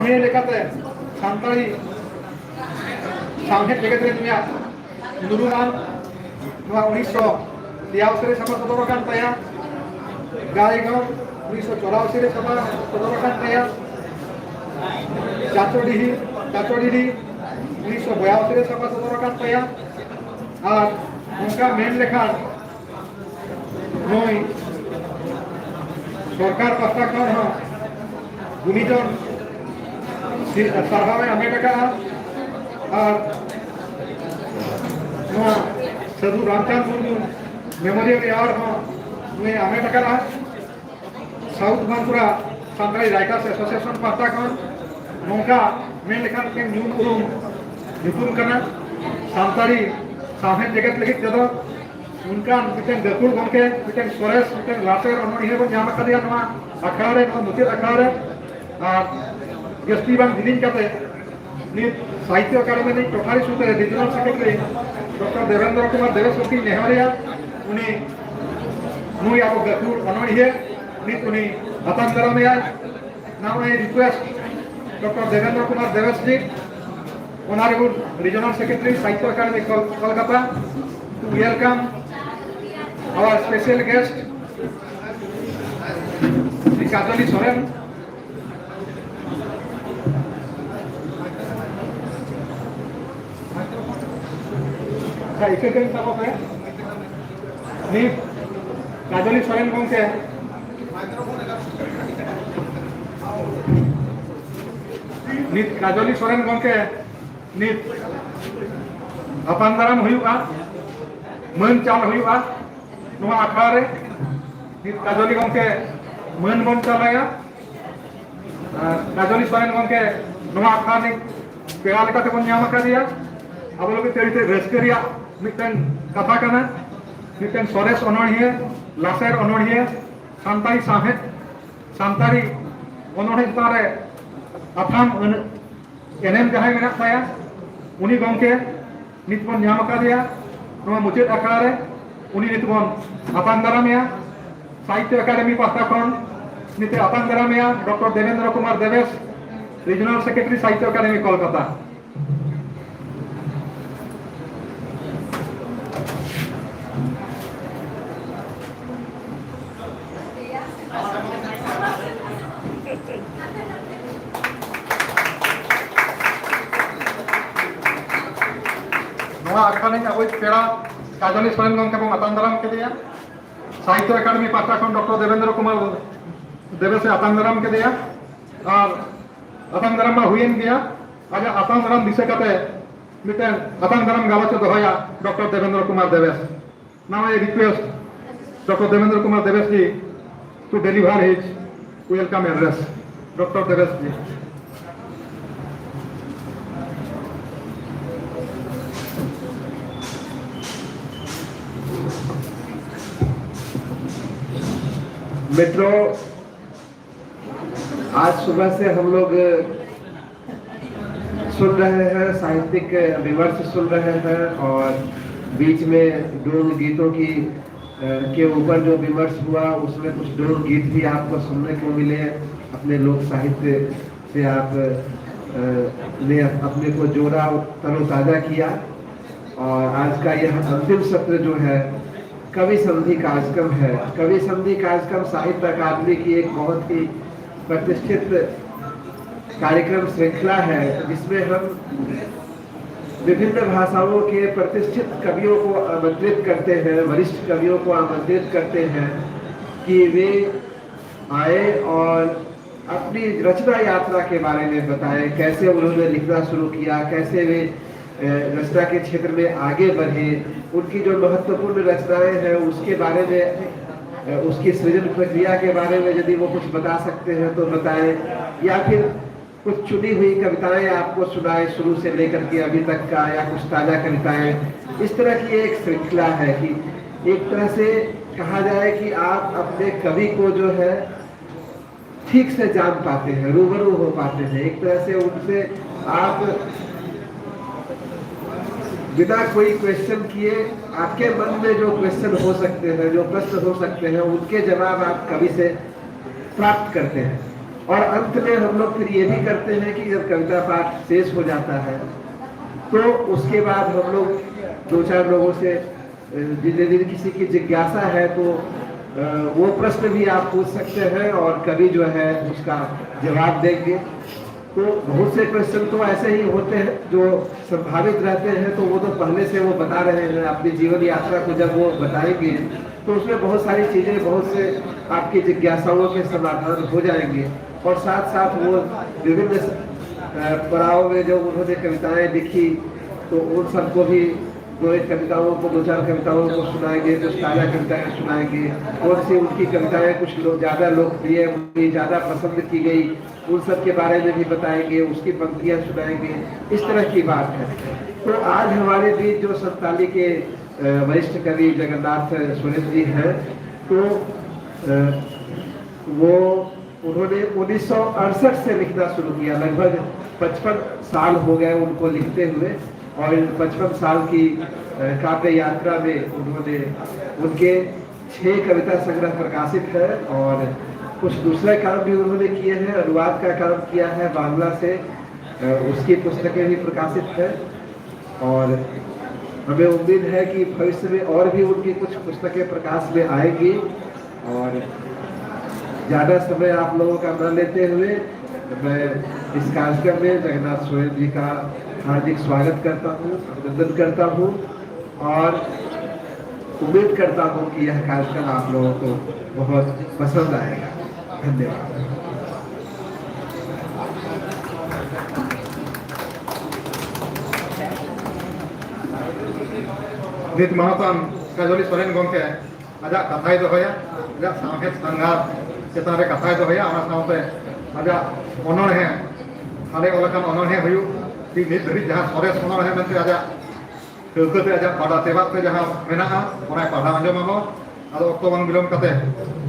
ᱱᱤᱭᱟᱹ ᱞᱮᱠᱟᱛᱮ ᱥᱟᱱᱛᱟᱲᱤ ᱥᱟᱶᱦᱮᱫ ᱡᱮᱜᱮᱫ ᱨᱮ ᱱᱩᱭᱟᱜ ᱧᱩᱛᱩᱢᱟᱱ ᱱᱚᱣᱟ 1983 ᱨᱮ ᱪᱷᱟᱯᱟ ᱥᱚᱫᱚᱨ ᱟᱠᱟᱱ ᱛᱟᱭᱟ, গাইগাঁও 1984 রে ছাপা সদর আকান তায়া, চাচড়িহি 1982 রে ছাপা সদর আকান তায়া, আর নৌকা মেন লেখার নয় সরকার পাস্তা খন হ্যাঁ গুণীজন সারভাবে আমি টাকা আর নয়া সাধু রামচাঁদ মুর্মু মেমোরিয়াল ইয়ার্ড হ্যাঁ ᱱᱩᱭ ᱟᱢᱮᱴ ᱟᱠᱟᱫᱟ South Bankura Santali writers association ᱯᱟᱦᱴᱟ ᱠᱷᱚᱱ ᱱᱚᱝᱠᱟ ᱢᱮᱱ ᱞᱮᱠᱷᱟᱱ ᱢᱤᱫᱴᱮᱱ ᱧᱩᱢ ᱩᱨᱩᱢ ᱧᱩᱛᱩᱢ ᱠᱟᱱᱟ ᱥᱟᱱᱛᱟᱲᱤ ᱥᱟᱶᱦᱮᱫ ᱡᱮᱜᱮᱫ ᱞᱟᱹᱜᱤᱫ ᱛᱮᱫᱚ ᱚᱱᱠᱟᱱ ᱢᱤᱫᱴᱮᱱ ᱜᱟᱹᱠᱷᱩᱲ ᱜᱚᱢᱠᱮ ᱢᱤᱫᱴᱮᱱ ᱥᱚᱨᱮᱥ ᱢᱤᱫᱴᱮᱱ ᱞᱟᱥᱮᱨ ᱚᱱᱚᱬᱦᱤᱭᱟᱹ ᱵᱚᱱ ᱧᱟᱢ ᱟᱠᱟᱫᱮᱭᱟ ᱱᱚᱣᱟ ᱟᱠᱷᱲᱟ ᱨᱮ, ᱱᱚᱣᱟ ᱢᱩᱪᱟᱹᱫ ᱟᱠᱷᱲᱟ ᱨᱮ। ᱟᱨ ᱡᱟᱹᱥᱛᱤ ᱵᱟᱝ ᱡᱤᱞᱤᱧ ᱠᱟᱛᱮ ᱱᱤᱛ ᱥᱟᱦᱤᱛᱛᱚ ᱟᱠᱟᱫᱮᱢᱤ ᱨᱤᱱᱤᱡ ᱴᱚᱴᱷᱟᱨᱤ ᱥᱩᱛᱨᱮ regional secretary doctor Devendra Kumar ᱫᱮᱵᱮᱥᱯᱚᱛᱤ ᱱᱮᱦᱚᱨᱤয়া উনি নুই আবু গাকুর অনড়িয়ে নিত উনি আতাম দারামিয়া। Now I request doctor Devendra Kumar Devesh ji, honourable regional secretary Sahitya Akademi Kolkata, to welcome our special guest Shri Kajli Soren. ইকেকেন তাপকে নিত কাজলি সোরেন গমকে নিত কাজলি সোরেন গমকে নিত আপান দারাম ᱦᱩᱭᱩᱜᱼᱟ, ᱢᱟᱹᱱ ᱪᱟᱞ ᱦᱩᱭᱩᱜᱼᱟ ᱱᱚᱣᱟ ᱟᱠᱷᱲᱟ ᱨᱮ। নিত কাজলি গমকে ᱢᱟᱹᱱ ᱵᱚᱱ ᱪᱟᱞᱟᱭᱟ। কাজলি সোরেন গমকে ᱱᱚᱣᱟ ᱟᱠᱷᱲᱟ ᱨᱮ ᱯᱮᱲᱟ ᱞᱮᱠᱟᱛᱮ ᱵᱚᱱ ᱧᱟᱢ ᱟᱠᱟᱫᱮᱭᱟ। ᱟᱵᱚ ᱞᱟᱹᱜᱤᱫ ᱟᱹᱰᱤ ᱨᱟᱹᱥᱠᱟᱹ ᱨᱮᱭᱟᱜ ᱢᱤᱫᱴᱮᱱ ᱠᱟᱛᱷᱟ ᱠᱟᱱᱟ। ᱢᱤᱫᱴᱮᱱ ᱥᱚᱨᱮᱥ ᱚᱱᱚᱬᱦᱤᱭᱟᱹ, ᱞᱟᱥᱮᱨ ᱚᱱᱚᱬᱦᱤᱭᱟᱹ, ᱥᱟᱱᱛᱟᱲᱤ ᱥᱟᱶᱦᱮᱫ, ᱥᱟᱱᱛᱟᱲᱤ ᱚᱱᱚᱬᱦᱮ ᱪᱮᱛᱟᱱ ᱨᱮ ᱟᱛᱷᱟᱢ ᱮᱱᱮᱢ ᱡᱟᱦᱟᱸᱭ ᱢᱮᱱᱟᱜ ᱛᱟᱭᱟ ᱩᱱᱤ ᱜᱚᱢᱠᱮ ᱱᱤᱛ ᱵᱚᱱ ᱧᱟᱢ ᱟᱠᱟᱫᱮᱭᱟ ᱱᱚᱣᱟ ᱢᱩᱪᱟᱹᱫ ᱟᱠᱷᱲᱟ ᱨᱮ। উনি নিত বন আপান দারামিয়া সাহিত্য একাডেমি পাহটা খন নিতে আপান দারামিয়া doctor Devendra Kumar Devesh, regional secretary Sahitya Akademi Kolkata. আখানে ওই পেড়া কাজলি সোরেন গমকে এবং আতাম দারাম কেদিয়া, সাহিত্য একাডেমি পাহটা খন ডক্টর দেবেন্দ্র কুমার দেবেশে আতাম দারাম কেদিয়া। আর আতাম দারাম মা হুইয়েন গিয়া আজ আতাম দারাম দিশে কাতে মিটেন আতাম দারাম গালাচে দহয়া doctor Devendra Kumar Devesh. Now I request doctor Devendra Kumar Devesh ji to deliver his welcome address. Doctor Devesh ji. मित्रों, आज सुबह से हम लोग सुन रहे हैं, साहित्यिक विमर्श सुन रहे हैं और बीच में डोल गीतों की के ऊपर जो विमर्श हुआ उसमें कुछ डोल गीत भी आपको सुनने को मिले। अपने लोक साहित्य से आप ने अपने को जोड़ा, तरोताजा किया। और आज का यह अंतिम सत्र जो है कवि संधि कार्यक्रम है। कवि संधि कार्यक्रम साहित्य अकादमी की एक बहुत ही प्रतिष्ठित कार्यक्रम श्रृंखला है जिसमें हम विभिन्न भाषाओं के प्रतिष्ठित कवियों को आमंत्रित करते हैं, वरिष्ठ कवियों को आमंत्रित करते हैं कि वे आए और अपनी रचना यात्रा के बारे में बताएं, कैसे उन्होंने लिखना शुरू किया, कैसे वे रचना के क्षेत्र में आगे बढ़े, उनकी जो महत्वपूर्ण रचनाएं हैं उसके बारे में, उसकी सृजन प्रक्रिया के बारे में यदि वो कुछ बता सकते हैं तो बताएं, या फिर कुछ चुनी हुई कविताएं आपको सुनाएं शुरू से लेकर के अभी तक का, या कुछ ताजा कविताएं। इस तरह की एक श्रृंखला है कि एक तरह से कहा जाए कि आप अपने कवि को जो है ठीक से जान पाते हैं, रूबरू हो पाते हैं। एक तरह से उनसे आप बिना कोई क्वेश्चन किए आपके मन में जो क्वेश्चन हो सकते हैं, जो प्रश्न हो सकते हैं, उनके जवाब आप कवि से प्राप्त करते हैं। और अंत में हम लोग फिर ये भी करते हैं कि जब कविता पाठ शेष हो जाता है तो उसके बाद हम लोग दो चार लोगों से यदि किसी की जिज्ञासा है तो वो प्रश्न भी आप पूछ सकते हैं और कवि जो है उसका जवाब देंगे। तो बहुत से क्वेश्चन तो ऐसे ही होते हैं जो संभावित रहते हैं, तो वो तो पहले से वो बता रहे हैं अपनी जीवन यात्रा को जब वो बताएंगे तो उसमें बहुत सारी चीजें, बहुत से आपकी जिज्ञासाओं के समाधान हो जाएंगे। और साथ साथ वो विभिन्न पड़ाव में जो उन्होंने कविताएं लिखी तो उन सबको भी दो एक कविताओं को, दो चार कविताओं को सुनाएंगे, कुछ ताजा कविताएं सुनाएंगे, और से उनकी कविताएं कुछ लोग ज़्यादा लोकप्रिय हुई, ज़्यादा पसंद की गई, उन सब के बारे में भी बताएंगे, उसकी पंक्तियां सुनाएंगे। इस तरह की बात है। तो आज हमारे बीच जो संताली के वरिष्ठ कवि जगन्नाथ सोरेन जी हैं, तो वो उन्होंने 1968 से लिखना शुरू किया। लगभग 55 साल हो गए उनको लिखते हुए, और इन 55 साल की काव्य यात्रा में उन्होंने उनके 6 कविता संग्रह प्रकाशित है और कुछ दूसरे काम भी उन्होंने किए हैं। अनुवाद का काम किया है बांग्ला से, उसकी पुस्तकें भी प्रकाशित है। और हमें उम्मीद है कि भविष्य में और भी उनकी कुछ पुस्तकें प्रकाश में आएंगी। और ज़्यादा समय आप लोगों का न लेते हुए मैं इस कार्यक्रम में जगन्नाथ सोरेन जी का हार्दिक स्वागत करता हूँ, अभिनंदन करता हूँ और उम्मीद करता हूँ कि यह कार्यक्रम आप लोगों को बहुत पसंद आएगा। धन्यवाद। नित महातान काजली सोरेन गंके आजा कथाय दोहया, आजा साहेब संघार चेतान रे कथाय दोहया, और साउते आजा अनरहे हाले ओलकान अनरहे हुयु कि नित धरी जहां सरेस अनरहे मेनते आजा ठौकाते आजा पाड़ा सेवाते जहां मेनाहा ओना पाड़ा आंजमाबो। आदो अक्तो बांग बिलम कते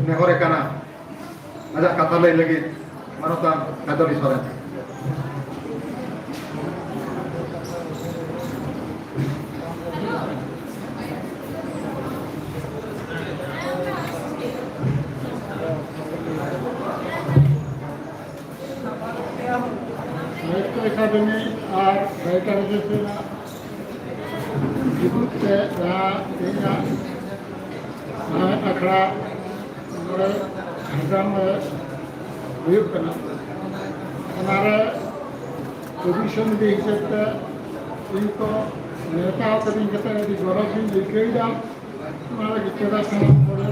नेहरे काना आजा कथा लई लगी मानतान काजली सोरेन। Academy और राइटर एसोसिएशन जुगुत से जहाँ अखड़ा हजाम हुई करना हमारे पोजीशन भी हिसाब इनको नेता कभी कहते हैं कि गौरव सिंह लिखे जाम हमारे कितना समय पड़े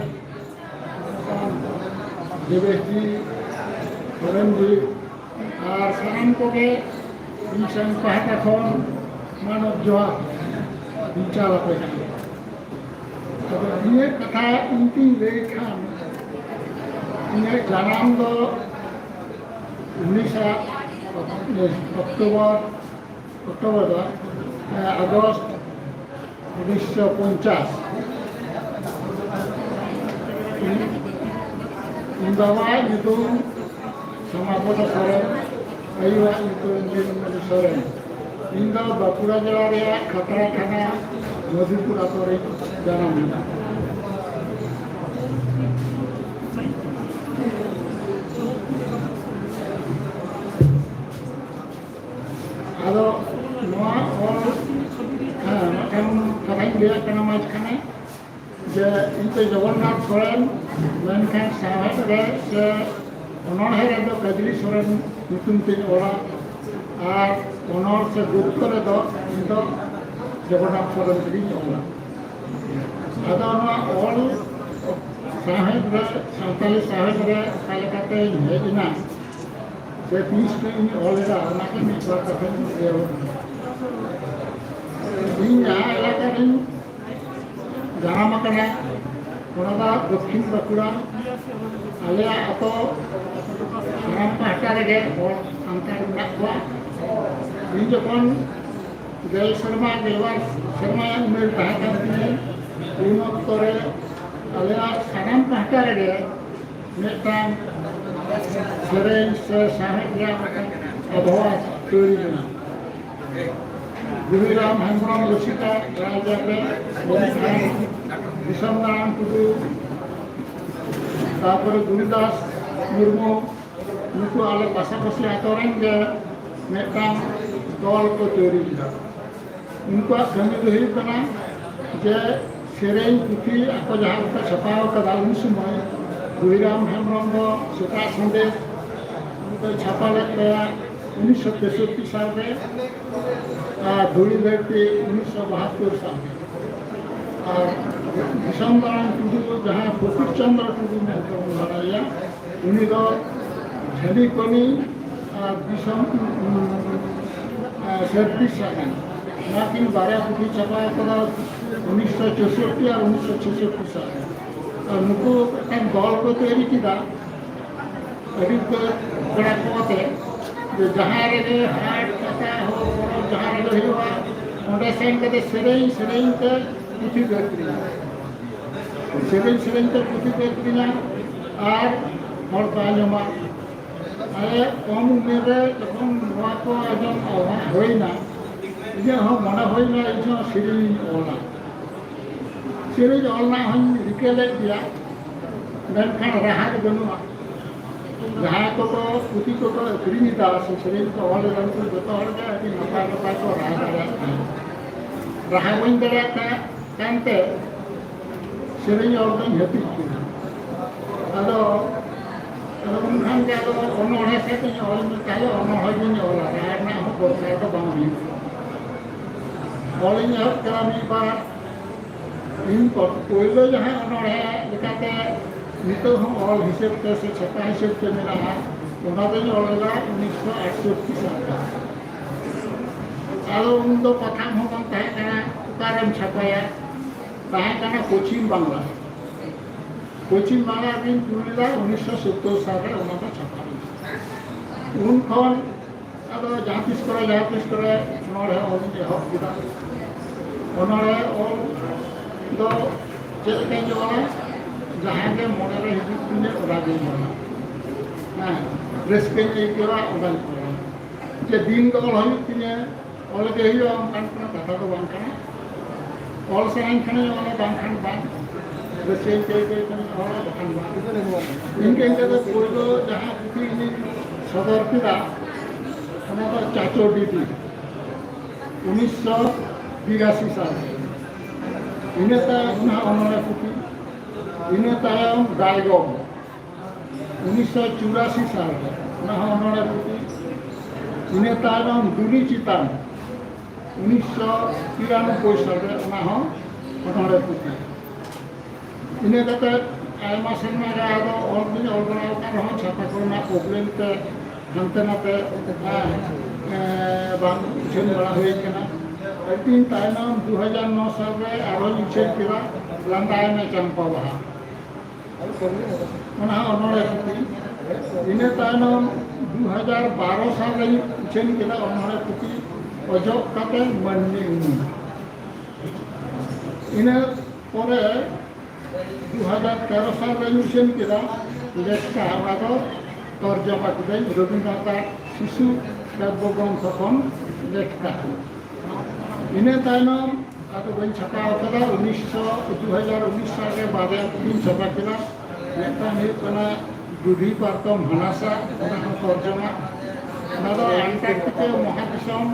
देवेश जी, सोरेन जी और सामान को के इंसान कहता कौन मानव जवाब विचार पे तो ये कथा इनकी लेखन इन्हें जनाम दो 19 अक्टूबर अगस्त 1950 इंदवा युद्धों समापन सोरेन अयुवा युद्धों सोरेन इंदो बाकुड़ा जिला रे खतरा थाना मधुपुर आतोरे जन्म लेना। आदो नवा और कथाई लिया करना माज खाने जे इनते जगन्नाथ सोरेन मेनखान साहब रे से उन्होंने रे दो कजली सोरेन नुतुम तीन ओला और उन्होंने से गुप्त रे दो इनको जगन्नाथ सोरेन की ओला आदो नवा ऑल साहब रे संताली साहब रे कालकाते हेजिना से पीस के इन ओलेरा नाके में बात करते हैं इन यहाँ इलाका इन जहाँ मकना कोना दक्षिण बाकुड़ा आलिया अतो नाम पाटा रे और अंतर नकवा इन जखन गेल शर्मा गेलवार शर्मा उमेर ताहे करते उन अक्तो रे आलिया सानाम पाटा रे मेटान सेरेन से साहित्य अभवा तोरी बना गुरुराम हेम्ब्रम लसिता राजापे विषमनारायण टुडू तापर गुरुदास मुर्मू नुकु आले पासापासी आतोरेन गे मेटांग दल को तैयारी किया उनको कमी दो हुई कना जे सेरेन पुथी ako जहां का छपाव कदा उन समय गुरुराम हेमब्रम दो सेटा संदेश उनको छापा लेते 1963 साल में धूली धरती 1972 साल में और दिसंबर टुडू जहाँ फकीर चंद्र टुडू में बनाया उन्हीं दो झली कोनी दिसम 37 साल में नाकिन 12 पुथी छपा कदा 1964 और 1966 साल में और नुकु एक दल को तैयारी किया अभी तो बड़ा कोते जो जहाँ रे हाट कथा हो जहाँ रे हुआ ओंडे सेन कदे सेरेन के पुथी बेकरिया सेरेन के पुथी बेकरिया और हर पाजमा अरे कम उम्र जखन नवा को आजम होइना ये हम मना होइना इजो सेरेन ओलना हम रिकेले दिया मेनखान राहत बनुआ जहाँ को तो पुथी को तो अक्रीमी था सेरेन को ऑल रन को जो हर गया कि नपा को राह वहीं दरा था कांते सेरेन और तो हेपी अदो उनखान के अदो ओनोड़े से तो ऑल में काले ओनो हो जिन ऑल राह ना हो बोलता तो बाउंडी ऑल इन हर करामी बार इन पर कोई लो जहाँ ओनोड़े लिखाते नितो हम ऑल हिसाब से छपा हिसाब से मेरा है उन्होंने जो ऑलगा 1968 साल का आलो उन दो पठान हो बंद है करना उतारन छपाया ताहे करना कोचिंग बांग्ला दिन जुलिला 1970 साल में उन्होंने छपा उन कौन अब जहाँ किस करे उन्होंने ऑल ने हक दिया उन्होंने ऑल दो चलते जो है जहाँ के मोड़े हिजूत ने उड़ागे मोड़ा हाँ रेस्के ने केवा उड़ाल पड़ा जे दिन को हल किने ऑल के ही हम कांटना कथा तो बांकना ऑल से इन खने ऑल बांकन बांक रेस्के के ऑल बांकन बांक इनके तो कोई तो जहाँ की सदर पिता हमारा चाचो दीदी 1982 साल इन्हें तो उन्होंने पुती इन्हें तायम गायगम 1984 साल में उन्होंने पुती इन्हें तायम दुनी चितान 1993 साल में उन्होंने पुती इन्हें तो आयमा सन्मा का आदो और दिन और बनाओ का रहो छापा करना प्रॉब्लम के हमते ना पे बांग चल बड़ा हुए के ना लेकिन तायम 2009 साल में आरोल इच्छे किया लंदाय में चंपा बहा उन्होंने पुती इन्हें तायम 2012 साल में इच्छे किया उन्होंने पुती अजोक काटे मन्नी इन्हें परे 2013 साल में इच्छे किया लेखा हमारा तर्जमा किया रवीन्द्रनाथ शिशु काव्यग्रंथ खन लेखा इन्हें तायम आतो बन छपा होता 2019 साल के बाद तीन छपा किया लेखा नहीं कना दूधी पार्तम हनासा उन्हें तर्जमा नदो अंटार्कटिका महादेशम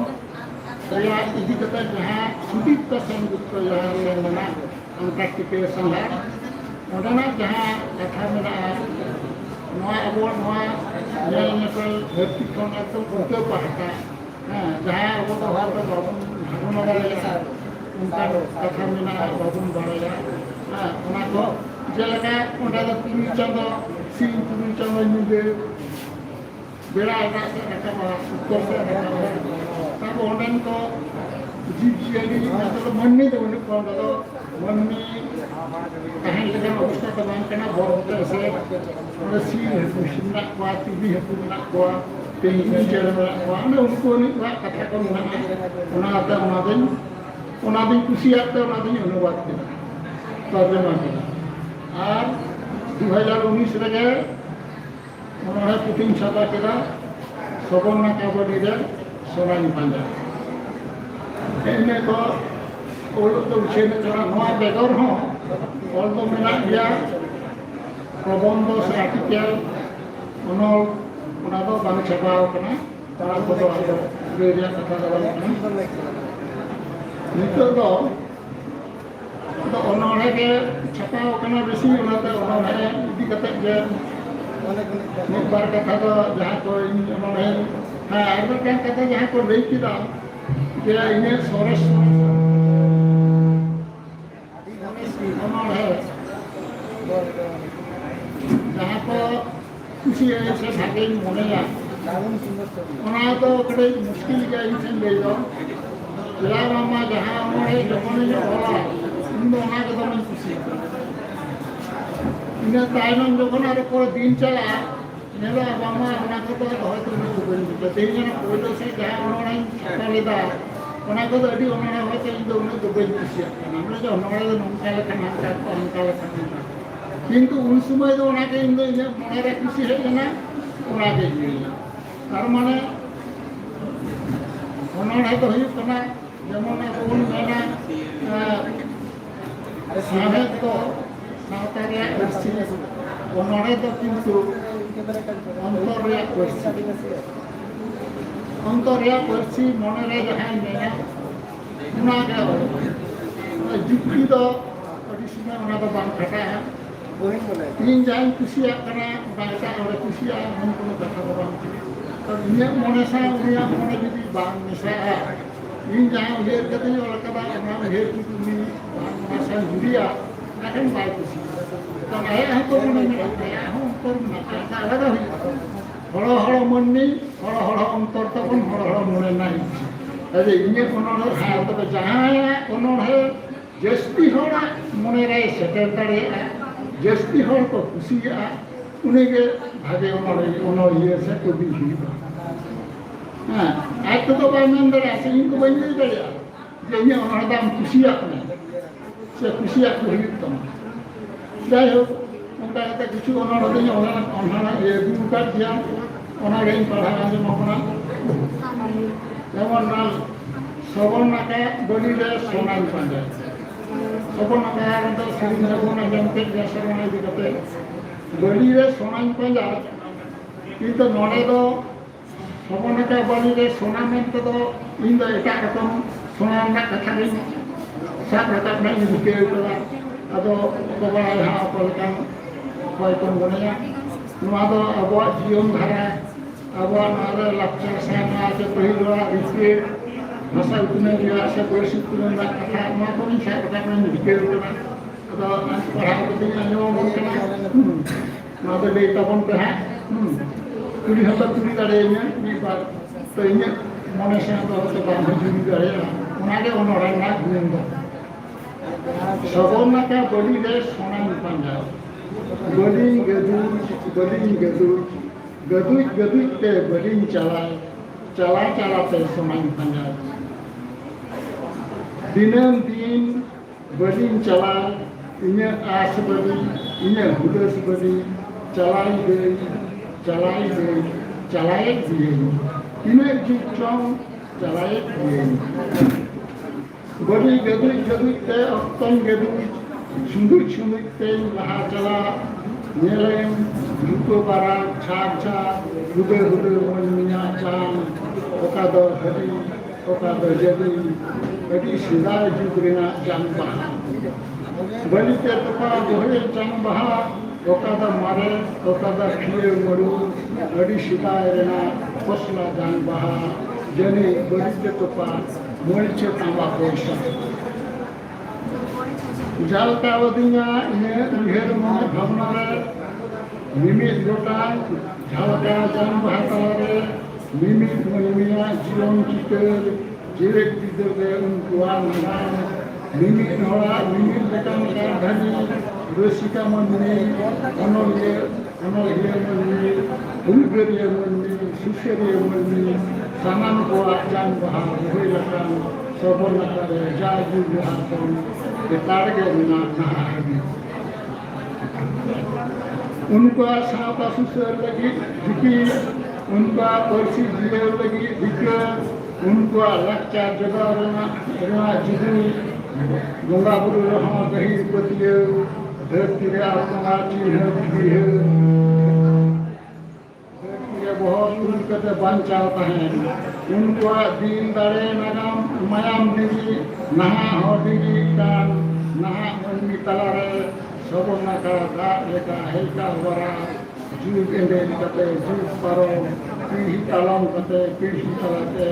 या इदी कता जहाँ सुदीप्त संयुक्त जहाँ लेना अंटार्कटिका संघार उन्हें जहाँ कथा मेरा नवा अबो नवा नया नकल धरती खन एकदम उल्टे पहाटा जहाँ अबो तो हर तो बाबू लगा उनका कथा मेरा बाबू बढ़ेगा उन्हें को जेलका उन्हें तुमी चंद सिंह तुमी चंद निदे बेड़ा रखा उत्तर से रखा तब उन्हें को जीव जियाली मतलब मन में तो उन्हें कौन तो मन में कहीं लगा उसका तो बांध करना बहुत ऐसे और सिंह है मुश्किल कुआ टीवी है पुरना कुआ कहीं जल में कुआ उन्हें उनको नहीं कुआ कथा को उन्हें आता उन्हें खुशी आता उन्हें अनुवाद किया तर्जमा किया और 2019 लगे उन्होंने पुतिन छपा किया सवर्णा काबडी रे सोनाली पांजा इन्हें तो और तो उसे में थोड़ा नवा बेगर हो और तो मेरा गया प्रबंध से आर्टिकल उन्होंने ᱚᱱᱟ ᱫᱚ ᱵᱟᱝ ᱪᱟᱵᱟᱣ ᱠᱟᱱᱟ ᱚᱱᱟ ᱠᱚᱫᱚ ᱟᱫᱚ ᱞᱟᱹᱭ ᱨᱮᱭᱟᱜ ᱠᱟᱛᱷᱟ ᱫᱚ ᱵᱟᱝ ᱠᱟᱱᱟ ᱱᱤᱛᱚᱜ ᱫᱚ ᱟᱫᱚ ᱚᱱᱚᱬᱦᱮ ᱜᱮ ᱪᱷᱟᱯᱟᱣ ᱠᱟᱱᱟ ᱵᱮᱥᱤ ᱚᱱᱟᱛᱮ ᱚᱱᱚᱬᱦᱮ ᱤᱫᱤ ᱠᱟᱛᱮᱫ ᱜᱮ ᱢᱤᱫ ᱵᱟᱨ ᱠᱟᱛᱷᱟ ᱫᱚ ᱡᱟᱦᱟᱸ ko ᱤᱧ ᱚᱱᱚᱬᱦᱮ ᱟᱨ ᱢᱤᱫᱴᱟᱝ ᱠᱟᱛᱷᱟ ᱡᱟᱦᱟᱸ ᱠᱚ ᱞᱟᱹᱭ ᱠᱮᱫᱟ ᱡᱮ ᱤᱧᱟᱹᱜ ᱥᱚᱨᱮᱥ ọᱱᱚᱬᱦᱮ ᱡᱟᱦᱟᱸ ᱠᱚ ᱠᱩᱥᱤᱭᱟᱜᱼᱟ ᱥᱮ ᱵᱷᱟᱜᱮᱧ ᱢᱚᱱᱮᱭᱟ ᱚᱱᱟ ᱫᱚ ᱠᱟᱹᱴᱤᱡ ᱢᱩᱥᱠᱤᱞ ᱜᱮᱭᱟ ᱤᱧ ᱴᱷᱮᱱ ᱞᱟᱹᱭ ᱫᱚ ᱪᱮᱫᱟᱜ ᱵᱟᱝᱢᱟ ᱡᱟᱦᱟᱸ ọᱱᱚᱬᱦᱮ ᱡᱚᱠᱷᱚᱱᱤᱧ ᱚᱞᱟ ᱤᱧ ᱫᱚ ᱚᱱᱟ ᱜᱮ ᱫᱚᱢᱮᱧ ᱠᱩᱥᱤᱭᱟᱜᱼᱟ ᱤᱱᱟᱹ ᱛᱟᱭᱱᱚᱢ ᱡᱚᱠᱷᱚᱱ ᱟᱨᱚ ᱯᱚᱨᱮ ᱫᱤᱱ ᱪᱟᱞᱟᱜᱼᱟ ᱧᱮᱞᱚᱜᱼᱟ ᱵᱟᱝᱢᱟ ᱚᱱᱟ ᱠᱚᱫᱚ ᱦᱚᱭᱛᱳ ᱩᱱᱟᱹᱜ ᱫᱚ ᱵᱟᱹᱧ ᱵᱩᱡᱟ ᱛᱮᱦᱮᱧ ᱚᱱᱟ ᱯᱳᱭᱞᱳ ᱥᱮᱫ ᱡᱟᱦᱟᱸ ọᱱᱚᱬᱦᱮᱧ ᱪᱷᱟᱯᱟ ᱞᱮᱫᱟ ᱚᱱᱟ ᱠᱚᱫᱚ ᱟᱹᱰᱤ ọᱱᱚᱬᱦᱮ ᱦᱚᱭᱛᱳ ᱤᱧ ᱫᱚ ᱩᱱᱟᱹᱜ ᱫᱚ ᱵᱟᱹᱧ ᱠᱩᱥᱤᱭᱟᱜ ᱠᱟᱱᱟ ᱵᱚᱞᱮ ᱡᱮ ọᱱᱚᱬᱦᱮ ᱫᱚ ᱱᱚᱝᱠᱟ ᱞᱮᱠᱷᱟᱱ ᱦᱟᱱᱠᱟ ᱠᱚ ᱚᱱᱠᱟ ᱞᱮᱠᱷᱟᱱ ᱚᱱᱠᱟ কিন্তু উন সময় তো ওনাকে ইন্দো ইয়ে মনে খুশি হয়ে না ওনাকে ইয়ে তার মানে অনড়হে তো হইব না যেমন কোন মেনা সাহেব তো সাঁওতারে আসছে অনড়হে তো কিন্তু অন্তরে করছি অন্তরে করছি মনে রে যাহাই মেনা ওনাকে যুক্তি তো আদি সময় ওনা তো বাং খাটা ᱤᱧ ᱡᱟᱦᱟᱸᱧ ᱠᱩᱥᱤᱭᱟᱜ ᱠᱟᱱᱟ ᱚᱱᱟ ᱮᱴᱟᱜ ᱦᱚᱲᱮ ᱠᱩᱥᱤᱭᱟᱜᱼᱟ ᱮᱢᱚᱱ ᱠᱳᱱᱳ ᱠᱟᱛᱷᱟ ᱫᱚ ᱵᱟᱝ ᱠᱟᱱᱟ ᱤᱧᱟᱹᱜ ᱢᱚᱱᱮ ᱥᱟᱶ ᱩᱱᱤᱭᱟᱜ ᱢᱚᱱᱮ ᱡᱩᱫᱤ ᱵᱟᱝ ᱢᱮᱥᱟᱜᱼᱟ ᱤᱧ ᱡᱟᱦᱟᱸ ᱩᱭᱦᱟᱹᱨ ᱠᱟᱛᱮᱧ ᱚᱞ ᱠᱟᱫᱟ ᱚᱱᱟ ᱩᱭᱦᱟᱹᱨ ᱡᱩᱫᱤ ᱩᱱᱤ ᱚᱱᱟ ᱥᱟᱶ ᱡᱩᱫᱤᱭᱟ ᱮᱱᱠᱷᱟᱱ ᱵᱟᱭ ᱠᱩᱥᱤᱭᱟᱜᱼᱟ ᱛᱚ ᱟᱭᱟᱜ ᱦᱚᱸᱛᱚ ᱢᱚᱱᱮ ᱢᱮᱱᱟᱜᱼᱟ ᱟᱭᱟᱜ ᱦᱚᱸ ᱚᱱᱛᱚᱨ ᱢᱮᱱᱟᱜᱼᱟ ᱮᱱᱠᱷᱟᱱ ᱟᱞᱟᱫᱟ ᱦᱩᱭᱩᱜᱼᱟ ᱦᱚᱲ ᱢᱟᱹᱱᱢᱤ ᱦᱚᱲ ᱚᱱᱛᱚᱨ ᱛᱟᱵᱚᱱ ᱦᱚᱲ ᱢᱚᱱᱮ ᱱᱟᱭ ᱟᱫᱚ ᱤᱧᱟᱹᱜ ᱚᱱᱚᱬᱦᱮ ᱦᱮᱸ ᱛᱚᱵᱮ ᱡᱟᱦᱟᱸᱭᱟᱜ ᱚᱱᱚᱬᱦᱮ ᱡᱟᱹᱥᱛᱤ ᱦᱚᱲᱟᱜ ᱢᱚᱱᱮᱨᱮ ᱥᱮᱴᱮᱨ ᱫᱟᱲᱮᱭᱟᱜᱼᱟ ᱡᱟᱹᱥᱛᱤ ᱦᱚᱲ ᱠᱚ ᱠᱩᱥᱤᱭᱟᱜᱼᱟ ᱩᱱᱤᱜᱮ ᱵᱷᱟᱜᱮ ᱚᱱᱚᱬᱦᱤᱭᱟᱹ ᱥᱮ ᱠᱚᱵᱤ ᱦᱩᱭᱩᱜᱼᱟ ᱦᱮᱸ ᱟᱡ ᱛᱮᱫᱚ ᱵᱟᱭ ᱢᱮᱱ ᱫᱟᱲᱮᱭᱟᱜᱼᱟ ᱥᱮ ᱤᱧ ᱫᱚ ᱵᱟᱹᱧ ᱞᱟᱹᱭ ᱫᱟᱲᱮᱭᱟᱜᱼᱟ ᱡᱮ ᱤᱧᱟᱹᱜ ᱚᱱᱚᱬᱦᱮ ᱫᱚ ᱟᱢ ᱠᱩᱥᱤᱭᱟᱜ ᱢᱮ ᱥᱮ ᱠᱩᱥᱤᱭᱟᱜ ᱠᱚ ᱦᱩᱭᱩᱜ ᱛᱟᱢᱟ ᱡᱟᱭᱦᱳᱠ ᱚᱱᱠᱟ ᱠᱟᱛᱮ ᱠᱤᱪᱷᱩ ᱚᱱᱚᱬᱦᱮ ᱫᱚᱧ ᱚᱱᱦᱟᱬᱟ ᱟᱹᱜᱩ ᱟᱠᱟᱫ ᱜᱮᱭᱟ ᱚᱱᱟᱜᱮᱧ ᱯᱟᱲᱦᱟᱣ ᱟᱸᱡᱚᱢ ᱠᱟᱱᱟ যেমন নাম শ্রবণ নাকা বলিলে সোনাই পাঞ্জা শ্রবণ নাকা সেদিন যখন আঁজᱚᱢ ᱠᱮᱫ ᱜᱮᱭᱟ ᱥᱮᱨᱢᱟ ᱤᱫᱤ ᱠᱟᱛᱮ বলিলে সোনাই পাঞ্জা কিন্তু নড়ে ᱫᱚ শ্রবণ নাকা বলিলে সোনা ᱢᱮᱱᱛᱮ ᱫᱚ ᱤᱧ ᱫᱚ ᱮᱴᱟᱜ ᱨᱚᱠᱚᱢ ᱥᱳᱱᱟ ᱨᱮᱱᱟᱜ ᱠᱟᱛᱷᱟ ᱜᱤᱧ ᱥᱟᱵ ᱨᱟᱠᱟᱵ ᱨᱮᱱᱟᱜ ᱤᱧ ᱨᱤᱠᱟᱹ ᱠᱟᱫᱟ ᱟᱫᱚ ᱵᱟᱲᱟᱭ ᱦᱟᱸᱜ ᱚᱠᱟ ᱞᱮᱠᱟᱱ ᱚᱠᱚᱭ ᱠᱚ ᱢᱚᱱᱮᱭᱟ ᱱᱚᱣᱟ ᱫᱚ ᱟᱵᱚᱣᱟᱜ ᱡᱤᱭᱚᱱ ᱫᱷᱟᱨᱟ ᱟᱵᱚᱣᱟᱜ ᱱᱚᱣᱟ ᱨᱮ ᱞᱟᱠᱪᱟᱨ ᱥᱮᱨᱣᱟ ᱥᱮ ᱯᱟᱹᱦᱤᱞ ᱦᱚᱲᱟᱜ ᱨᱤᱠᱟᱹ ᱵᱷᱟষᱟ ᱩᱛᱱᱟᱹᱣ ᱨᱮᱭᱟᱜ ᱥᱮ ᱯᱟᱹᱨᱥᱤ ᱩᱛᱱᱟᱹᱣ ᱨᱮᱭᱟᱜ ᱠᱟᱛᱷᱟ ᱱᱚᱣᱟ ᱠᱚᱧ ᱥᱟᱵ ᱨᱟᱠᱟᱵ ᱨᱮᱧ ᱨᱤᱠᱟᱹ ᱠᱟᱫᱟ ᱟᱫᱚ ᱯᱟᱲᱦᱟᱣ ᱠᱟᱛᱮᱧ ᱟᱸᱡᱚᱢᱟᱵᱚᱱ ᱠᱟᱱᱟ ᱱᱚᱣᱟ ᱫᱚ ᱞᱟᱹᱭ ᱛᱟᱵᱚᱱ ᱯᱮ ᱦᱟᱸᱜ ᱠᱩᱞᱤ ᱦᱚᱸᱛᱚ ᱠᱩᱞᱤ ᱫᱟᱲᱮᱭᱟᱹᱧᱟ ᱢᱤᱫ ᱵᱟᱨ ᱛᱚ ᱤᱧᱟᱹᱜ ᱢᱚᱱᱮ ᱥᱟᱶ ᱫᱚ ᱦᱚᱭᱛᱚ ᱵᱟᱝ ᱦᱤᱡᱩᱜ ᱫᱟᱲᱮᱭᱟᱜᱼᱟ ᱚᱱᱟᱜᱮ ᱚᱱᱚᱬᱦᱮ ᱨᱮᱱᱟᱜ ᱜᱩᱱ ᱫᱚ শ্রবণ নাকা বলিলে সোনাই পাঞ্জা বলিং গদুই গদুই তে বলিং চালায় চালাতে সোনাই পাঞ্জা দিনম দিন বলিং চালায় ইᱧᱟᱹᱜ আশ বলি ইᱧᱟᱹᱜ হুদᱟᱹᱥ বলি চালায় গিয়েই তিনাᱹᱜ যুগ চং চালায় গিয়েই বলি গদুই তে অক্তong গদুই সুন্দর তেই লাহা চালাᱜ ᱧᱮᱞᱮᱢ ᱡᱩᱛᱟᱹ ᱵᱟᱨᱟ ᱪᱷᱟᱯ ᱦᱩᱫᱟᱹ ᱢᱟᱹᱱᱢᱤᱭᱟᱜ ᱪᱟᱞ ᱚᱠᱟ ᱫᱚ ᱦᱟᱹᱰᱤ ᱚᱠᱟ ᱫᱚ ᱡᱟᱹᱰᱤ ᱟᱹᱰᱤ ᱥᱮᱫᱟᱭ ᱡᱩᱜᱽ ᱨᱮᱱᱟᱜ ᱡᱟᱝ ᱵᱟᱦᱟ ᱵᱟᱹᱞᱤᱛᱮ ᱛᱚᱯᱟ ᱫᱚᱦᱚᱭ ᱡᱟᱝ ᱵᱟᱦᱟ ᱚᱠᱟ ᱫᱚ ᱢᱟᱨᱮ ᱚᱠᱟ ᱫᱚ ᱠᱷᱤᱭᱟᱹ ᱢᱟᱹᱨᱩ ᱟᱹᱰᱤ ᱥᱮᱫᱟᱭ ᱨᱮᱱᱟᱜ ᱯᱷᱚᱥᱞᱟ ᱡᱟᱝ ᱵᱟᱦᱟ ᱡᱟᱹᱱᱤᱡ ᱵᱟᱹᱞᱤᱛᱮ ᱛᱚᱯᱟ ᱢᱚᱹᱞᱪᱮ ᱛᱟᱸᱵᱟ ᱯᱚᱭᱥᱟ ᱡᱟᱞᱠᱟ ᱟᱹᱫᱤᱧᱟ ᱤᱧᱟᱹᱜ ᱩᱭᱦᱟᱹᱨ ᱢᱚᱱᱮ ᱵᱷᱟᱵᱽᱱᱟ ᱨᱮ ᱢᱤᱢᱤᱫ ᱜᱚᱴᱟᱝ ᱡᱷᱟᱞᱠᱟ ᱡᱟᱝ ᱵᱟᱦᱟ ᱛᱟᱞᱟᱨᱮ ᱢᱤᱢᱤᱫ ᱢᱟᱹᱱᱢᱤᱭᱟᱜ ᱡᱤᱭᱚᱱ ᱪᱤᱛᱟᱹᱨ ᱡᱮᱣᱮᱫ ᱵᱤᱫᱟᱹᱞ ᱨᱮ ᱩᱱᱠᱩᱣᱟᱜ ᱱᱟᱜᱟᱢ ᱢᱤᱢᱤᱫ ᱦᱚᱲᱟᱜ ᱢᱤᱢᱤᱫ ᱞᱮᱠᱟᱱ ᱠᱟᱹᱨᱫᱷᱟᱹᱱᱤ ᱨᱩᱥᱤᱠᱟ ᱢᱟᱹᱱᱢᱤ ᱚᱱᱚᱞᱤᱭᱟᱹ ᱢᱟᱹᱱᱢᱤ ᱦᱩᱞᱜᱟᱹᱨᱤᱭᱟᱹ ᱢᱟᱹᱱᱢᱤ ᱥᱩᱥᱟᱹᱨᱤᱭᱟᱹ ᱢᱟᱹᱱᱢᱤ ᱥᱟᱱᱟᱢ ᱠᱚᱣᱟᱜ ᱡᱟᱝ ᱵᱟᱦᱟ ᱨᱚᱦᱚᱭ ᱞᱮᱠᱟᱱ শ্রবণ নাকারে যা যুগ ᱞᱟᱦᱟ ᱠᱷᱚᱱ ᱞᱮᱛᱟᱲ ᱜᱮ ᱢᱮᱱᱟᱜ ᱱᱟᱦᱟᱜ ᱦᱟᱹᱵᱤᱡ उनका सावता सुसर लगी धिकी उनका पर्सी जियो लगी धिका उनका लाचार जगह रेना जिदू गंगा बुरु रहा गही पतिये धरती रे आत्मा चिन्ह दिए धरती रे बहुत kata bancau tahen unkuak din dare nagam mayam digi naha hor digi dan naha manmi talare sobon naka da leka helka wara juk ende kate juk paro pihi talam kate pihi talate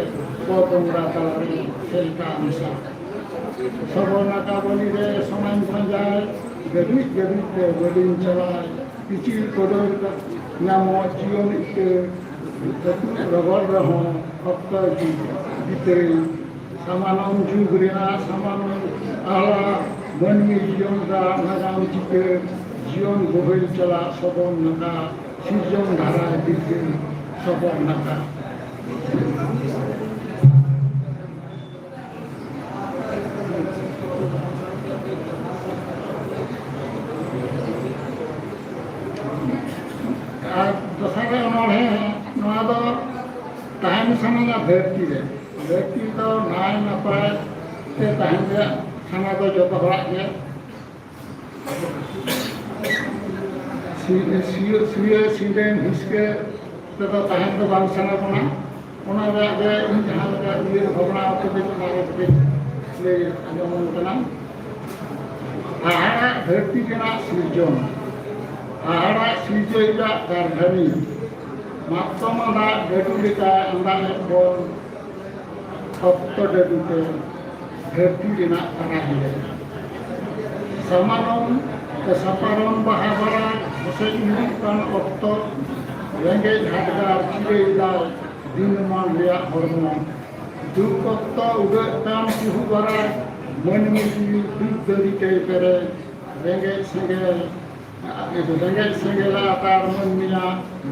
potongra talare helka misa sobon naka boni re soman panjai gadit te godin chalai pichil kodor ka namo jion ke rogor raho okta ji bitere samanam jugrea samanam ala manmi jion da nagam jike jion gohil chala sobon naka sijon dhara dike sobon naka दसरे उन्होंने नवादो time समय ना धरती तो नाय नपाय ते time रे खाना तो जो बड़ा के सीडेन हिसके तो टाइम तो बांग सना बना उन्हें रे इन जहां का ये भवना आपको भी मारे पे ले अजमन कना आहारा धरती के ना सृजन आहारा सृजयिता कारधनी मात्तमदा डेडुलिका अंदाज बोल भक्त डेडुते धरती Raina अराहिले समानम kesaparan bahabara masa ini kan okto renge hadgar cireida dinman lia hormon duk okto udah tam suhu bara manmi duk dari kai pere renge singgel itu renge singgel atar manmiya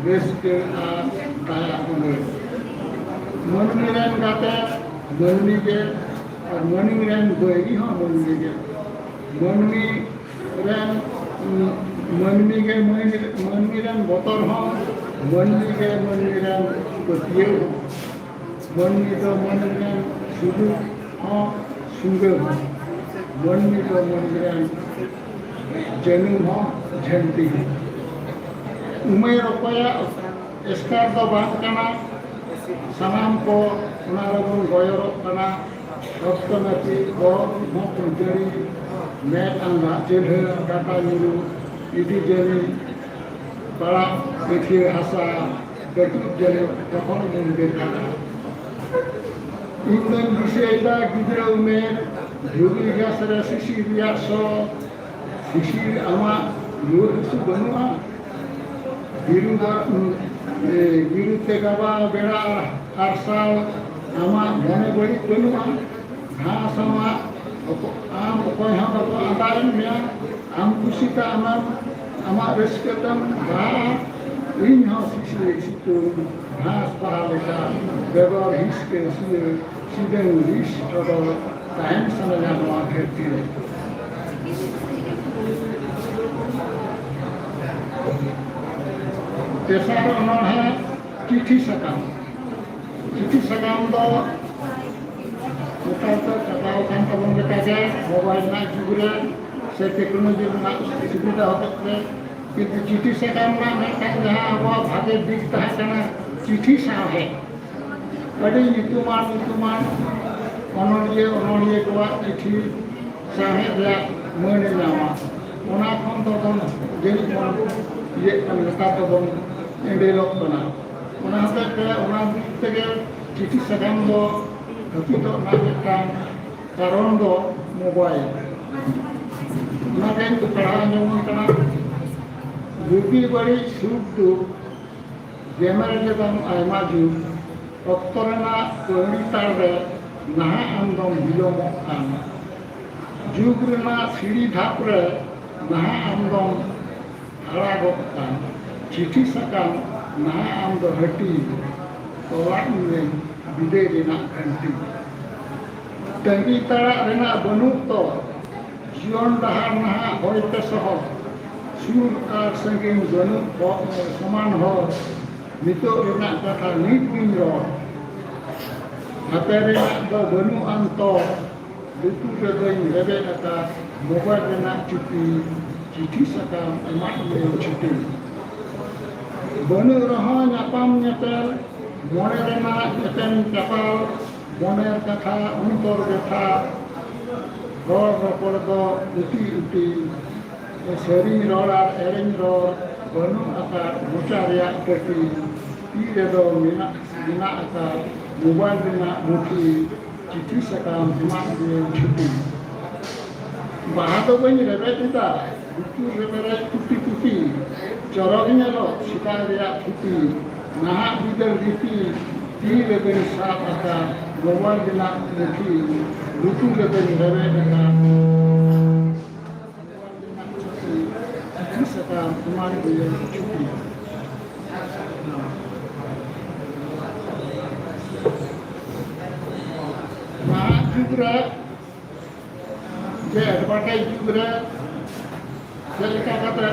beske a kaya bunga manmi ren kata manmi ke और manmi ren goyi ha manmi ke manmi ren manmi ren botor ha manmi ren kotiyo manmi ren sudu ha sunge manmi ren jenu ha jhanti umay rupaya eskar do bang kana sanam ko unarabun goyorok kana roktonati go mo jari net anga jelhe kata niru idi jari bala bekir hasa betul jari tokon mundir kana Indan biseda gidra umer yugi gasra sisi biaso sisi ama yur su banua biru tegaba bera arsal ama mone bari banua घास ama am koy ha ko adain mea am kusita ama resketam ba in ha sisi situ घास pahaleka bebar hiske siden ris todo time samaya ma kheti तेसर उन्होंने चिट्ठी सकम दो मुताबिक चलाओ kan tabung kita je mobile na juga se teknologi na सुविधा होते किंतु चिट्ठी सकम ना मेंटेन जहां वो भागे दिखता है ना चिट्ठी सा है बड़ी नितुमान ओनोलिए को चिट्ठी सा है या मन नामा ओना खन तो जेनी ये अनका तो बन एंडेलॉक बना ओना ते ओना तेगे चिट्ठी सकम दो हकी तो ना मिटान कारण दो मोबाइल ना केन तो पढ़ा जमन कना बुद्धि बड़ी सुख जेमर के दम आयमा जु अक्तरना कोणी तारे ना आंदम बिलोम आन जुगरना सीढ़ी धापरे ना आंदम हरागोतान चिट्ठी सकम ना आंदो हटी तोलाक में बिदे रेना घंटी तंगी तड़ा रेना बनुक तो जीवन डहार ना होइते सह सुर आर संगे बनुक समान हो नितो रेना कथा नीत बिन रो हाते रेना दो बनु अंतो दुतु रे रेबे कथा मोबाइल रेना चिट्ठी सकम एमा में चिट्ठी बनु रहा नापाम नेपेल মনে রেনা এতেন চাপাল মনের কথা অন্তর ব্যথা রড় রপড় দ উটি উটি সেরিং রড় আর এরেং রড় বনু আকার মোচা রেয়াক পেটি তি রেদো মিনা আকার মোবাইল রেনাক মুঠি চিঠি সাকাম এমাক দিয়ে ছুটি বাহা তো বই রেবেট ᱮᱫᱟ ᱞᱩᱛᱩᱨ ᱨᱮᱵᱮᱨᱮ ᱴᱩᱴᱤ ᱴᱩᱴᱤ ᱪᱚᱨᱚᱠ ᱧᱮᱞᱚᱜ ᱥᱮᱛᱟᱜ ᱨᱮᱭᱟᱜ ᱯᱩᱛᱤ ᱱᱟᱦᱟᱜ ᱵᱤᱫᱟᱹᱞ ᱨᱤᱛᱤ ᱛᱤ ᱨᱮᱵᱮᱱ ᱥᱟᱵ ᱟᱠᱟᱫ ᱜᱚᱵᱚᱞ ᱨᱮᱱᱟᱜ ᱢᱩᱴᱷᱤ ᱞᱩᱛᱩᱨ ᱨᱮᱵᱮᱱ ᱨᱮᱵᱮᱫ ᱟᱠᱟᱫ চিঠি সাকাম এমাক দিয়ে ছুটি নাহাগ যুগ ᱨᱮ যে এডভার্টাইজ যুগ রে যেলেকা কাতে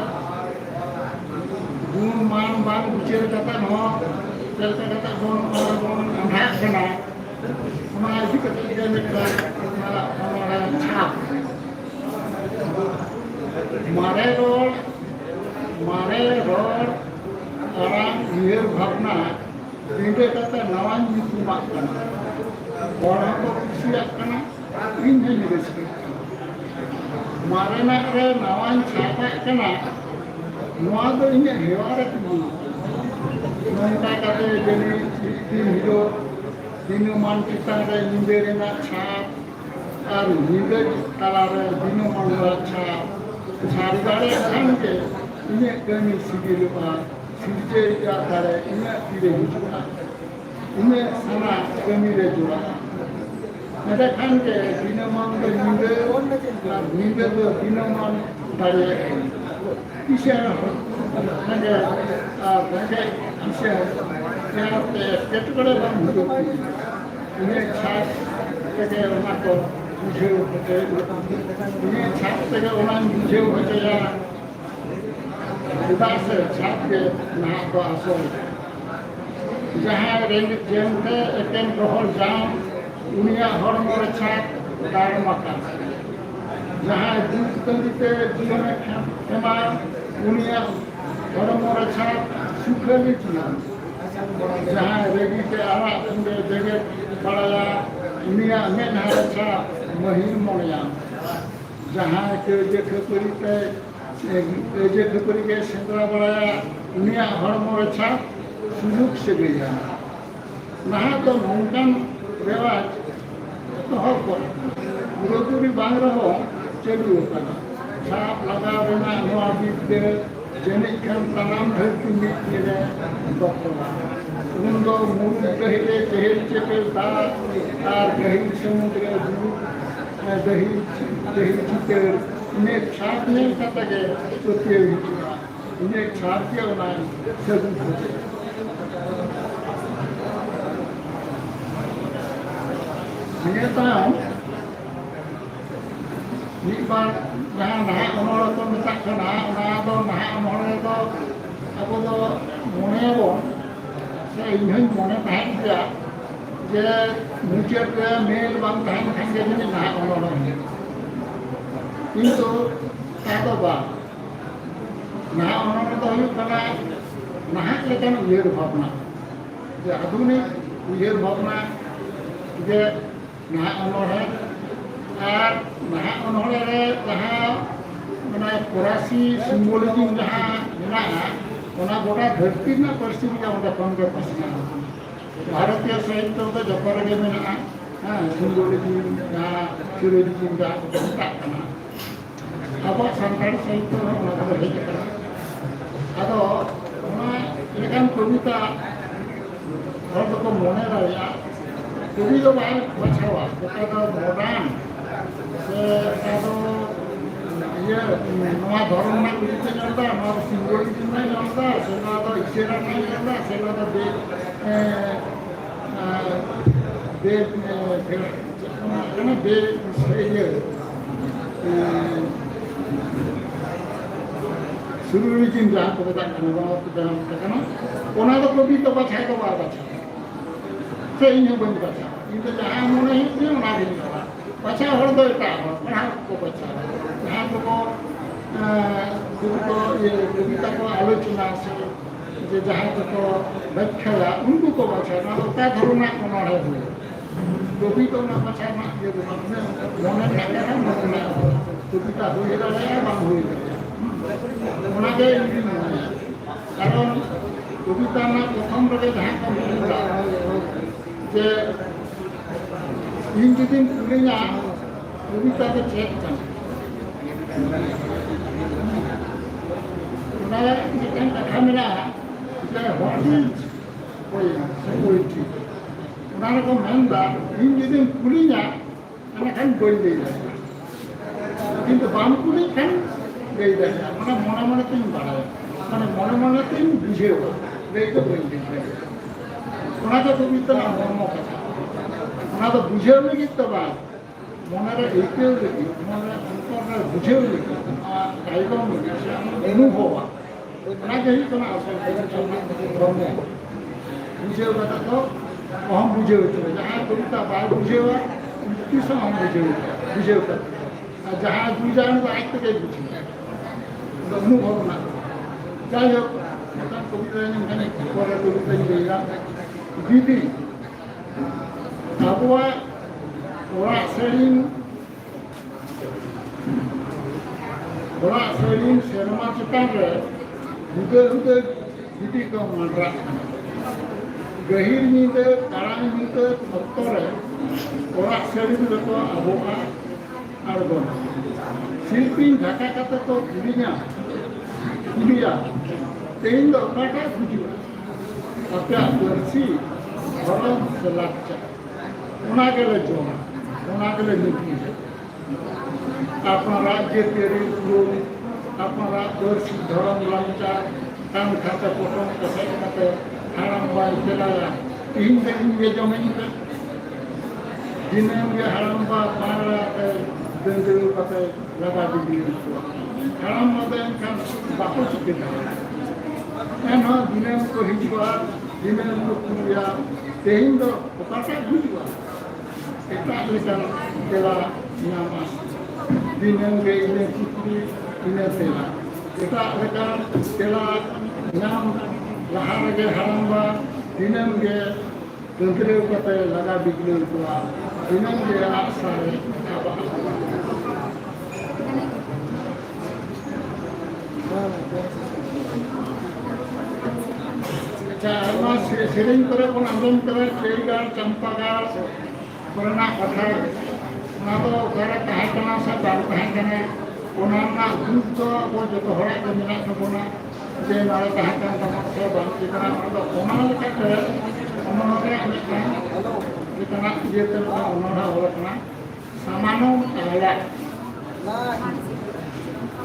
গুণ মান বান বিচার কাতে হᱚᱸ যেলেকা কাতে বন আন্ধাক ᱠᱟᱱᱟ ᱚᱱᱟ ᱤᱫᱤ ᱠᱟᱛᱮ ᱜᱮ ᱢᱤᱫᱴᱟᱝ ᱚᱱᱟ ᱪᱷᱟᱯ মারে রড় আরাম উᱭᱦᱟᱹᱨ ভাবনা ᱧᱤᱫᱟᱹ ᱠᱟᱛᱮ ᱱᱟᱣᱟᱧ ᱧᱩᱛᱩᱢᱟᱜ ᱠᱟᱱᱟ ᱦᱚᱲ ᱦᱚᱸᱠᱚ ᱠᱩᱥᱤᱭᱟᱜ ᱠᱟᱱᱟ ᱤᱧ ᱦᱚᱸᱧ ᱨᱟᱹᱥᱠᱟᱹᱜ ᱠᱟᱱᱟ मारेनाक रे नावान छापाक कना नोआ दो इने हेवा रे तिबुना नोंका काते जनी दिन हिरो दिनमान चितान रे निंदे रेना छाप और निंदे ताला रे दिनमान रे छाप छारी बारे खानके इने कमी सिगिलुआ सिजे या तारे इने तिरे हिजुआ इने सना कमी रे जुड़ा ada kan ke dinaman ke minggu ke dinaman dari kisah kan ke bangsa kisah yang ketukar dalam hidup ini chat ke orang ko jauh ke ini chat ke orang jauh ke ya udas chat ke nah ko asal jahan rengit jengke eken rohor jam उनिया हरम रे छाप दार मका जहां दूध तंदिते जीवन एमा उनिया हरम रे छाप सुखली चुना जहां रेगी के आरा अंदे जगे बड़ाया उनिया में नार छाप महिर मोया जहां के जे खपरिते जे खपरि के सेंद्रा बड़ाया उनिया हरम रे छाप सुजुक से गया नहा तो नौकन रेवाज पुरोपुरी बांग रहो चलू छाप लगा रेना नोआ बीते जनिक खान तमाम धरती मिट्टी रे उन्दो मूल गहिले चेहल चेपल दार आर गहिल समुद्र दूर दही चितर इन्हें छाप नहीं कतगे सोते हुआ इन्हें छाप के बनाए सभी Menyatakan Nikbar Nahan nahan onor itu minta ke nahan onor itu Aku tu mone pun Saya ingin mone tahan dia Dia muncul ke mail bang tahan dia ni nahan onor itu Itu Kata bang Nahan onor itu hidup karena Nahan lekan uyar bhavna Dia adunik uyar bhavna Dia nah onore ar nah onore re jaha mana porasi simbolism jaha mena ona goda dharti na parsi na onda konge pasna bharatiya sahitya ko jokore ge mena ha simbolism na symbolism da konta kana abo santar sahitya ona ko hej kana ado ona ekan kavita hor ko mone raya Jadi lo baik bacawa, kita tu modern, kalau ia nama dorong nak kita nyata, nama simbol kita nyata, sehingga tu istilah nyata, sehingga tu suruh jinjah kepada kanak, orang tu kebita baca itu baca. Saya ingin baca. Itu jangan mulai itu mana ini. Baca orang tu tak, mana aku baca. Jangan aku kita ko alocana se যে যাহাই তো ব্যাখ্যা উनको को बाछा ना तो धर्म कोनोड़े हुए कविता ना बाछा ना ये মনে থাকে না মনে না কবিতা হয়ে গেলে বা হয়ে গেলে ওনাকে কারণ কবিতা না প্রথম থেকে যাহা কবিতা যে इन दिन पुलिया कविता के चेक कर उन्हें जितने कथा मिला कि व्हाट इज पोएट्री उन्हें को मेंदा इन दिन पुलिया अने kan बोल दे किंतु बाम पुली kan दे दे माने मने मने तीन बाड़ा माने मने मने तीन बुझे हो दे तो बोल दे उन्हें तो कविता ना मर्म कथा उन्हें तो बुझे लगी तो बात মনের এইকেও লगी মনের অন্তরের বুঝেও লगी গাইবাও লगी অনুভব ওনাকে ही কোনো আসল ব্রহ্ম বুঝেও কথা তো हम बुझे होते जहाँ कविता बार बुझे हुआ किस हम बुझे होता जहाँ बुझाने तो आज तक बुझे अनुभव ना যাই হোক কবিতা পরে কবিতা দিলাম দিদি আবহাওয়া orang sering serma cetan re juga jadi kau mandra gahir ni tu karang ni tu faktor orang sering tu aboa arbon silpin kata kata tu dirinya dia tendo kata tujuan tapi bersih orang selakca उनाके ले जोड़ा उनाके ले नीति अपना राज्य तेरी लोग अपना राज्य धर्म लंचा काम खाता पोषण कैसे करते हराम बाल चलाया इन ये जमीन पे जिन्हें ये हराम बाल मारा दंडे पते लगा दी हराम मदन का बापू चुके हैं ना जिन्हें को हिजवा जिन्हें को कुरिया तेहिं दो पता हिजवा etak lekan tela nama dinam ke ine putri ine tela etak lekan tela nam lahar ke haramba dinam ke tengkere kata laga bigli tua dinam ke asare apa Cara sering pun anjum cerigar campagar pernah kata nato cara kahana sa dar kahana onana guddo ko joto hora ko mina sabona je nara kahana tamakse banti kana nato onana kata onana ka kita je te onana horna samanum ala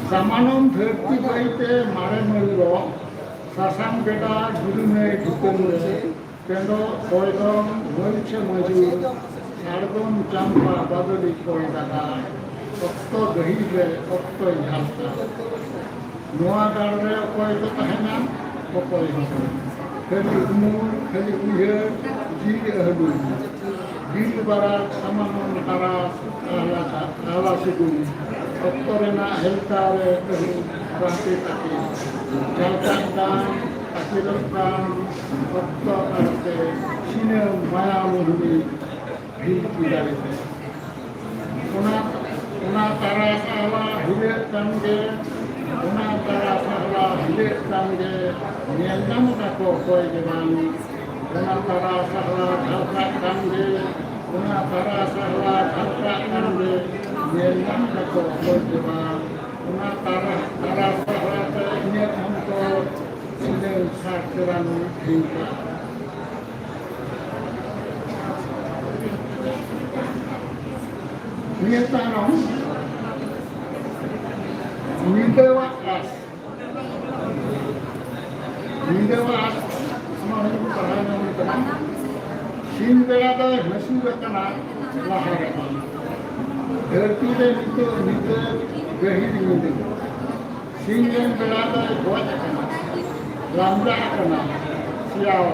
samanum dharti baite mare mullo sasang beda guru me dhukul kendo koidom moiche majur सारगम चंपा बदली कोई दादा अक्तो गही रे अक्तो झालता नोआ गाड़ रे कोई तो कहना को कोई नहीं खाली उमूर खाली उहे जील हदू जील बरा समान तारा आला सिदू अक्तो रे ना हेल्ता रे कही राते ताके जाता दान अतिरंगान अक्तो करते सीने माया मुहूर्ती una tara salah hidup tangge una tara salah hidup tangge niatnya tak koi dengan una tara salah halkat tangge una tara salah halkat tangge niatnya tak koi dengan una tara salah niat untuk sedang sasaran hidup Niatanom Nidewa as sama ini perhatian yang tenang sin berada masih berkena lahar धरती में नित्य गही नित्य sin yang berada buat kena lambda kena siaw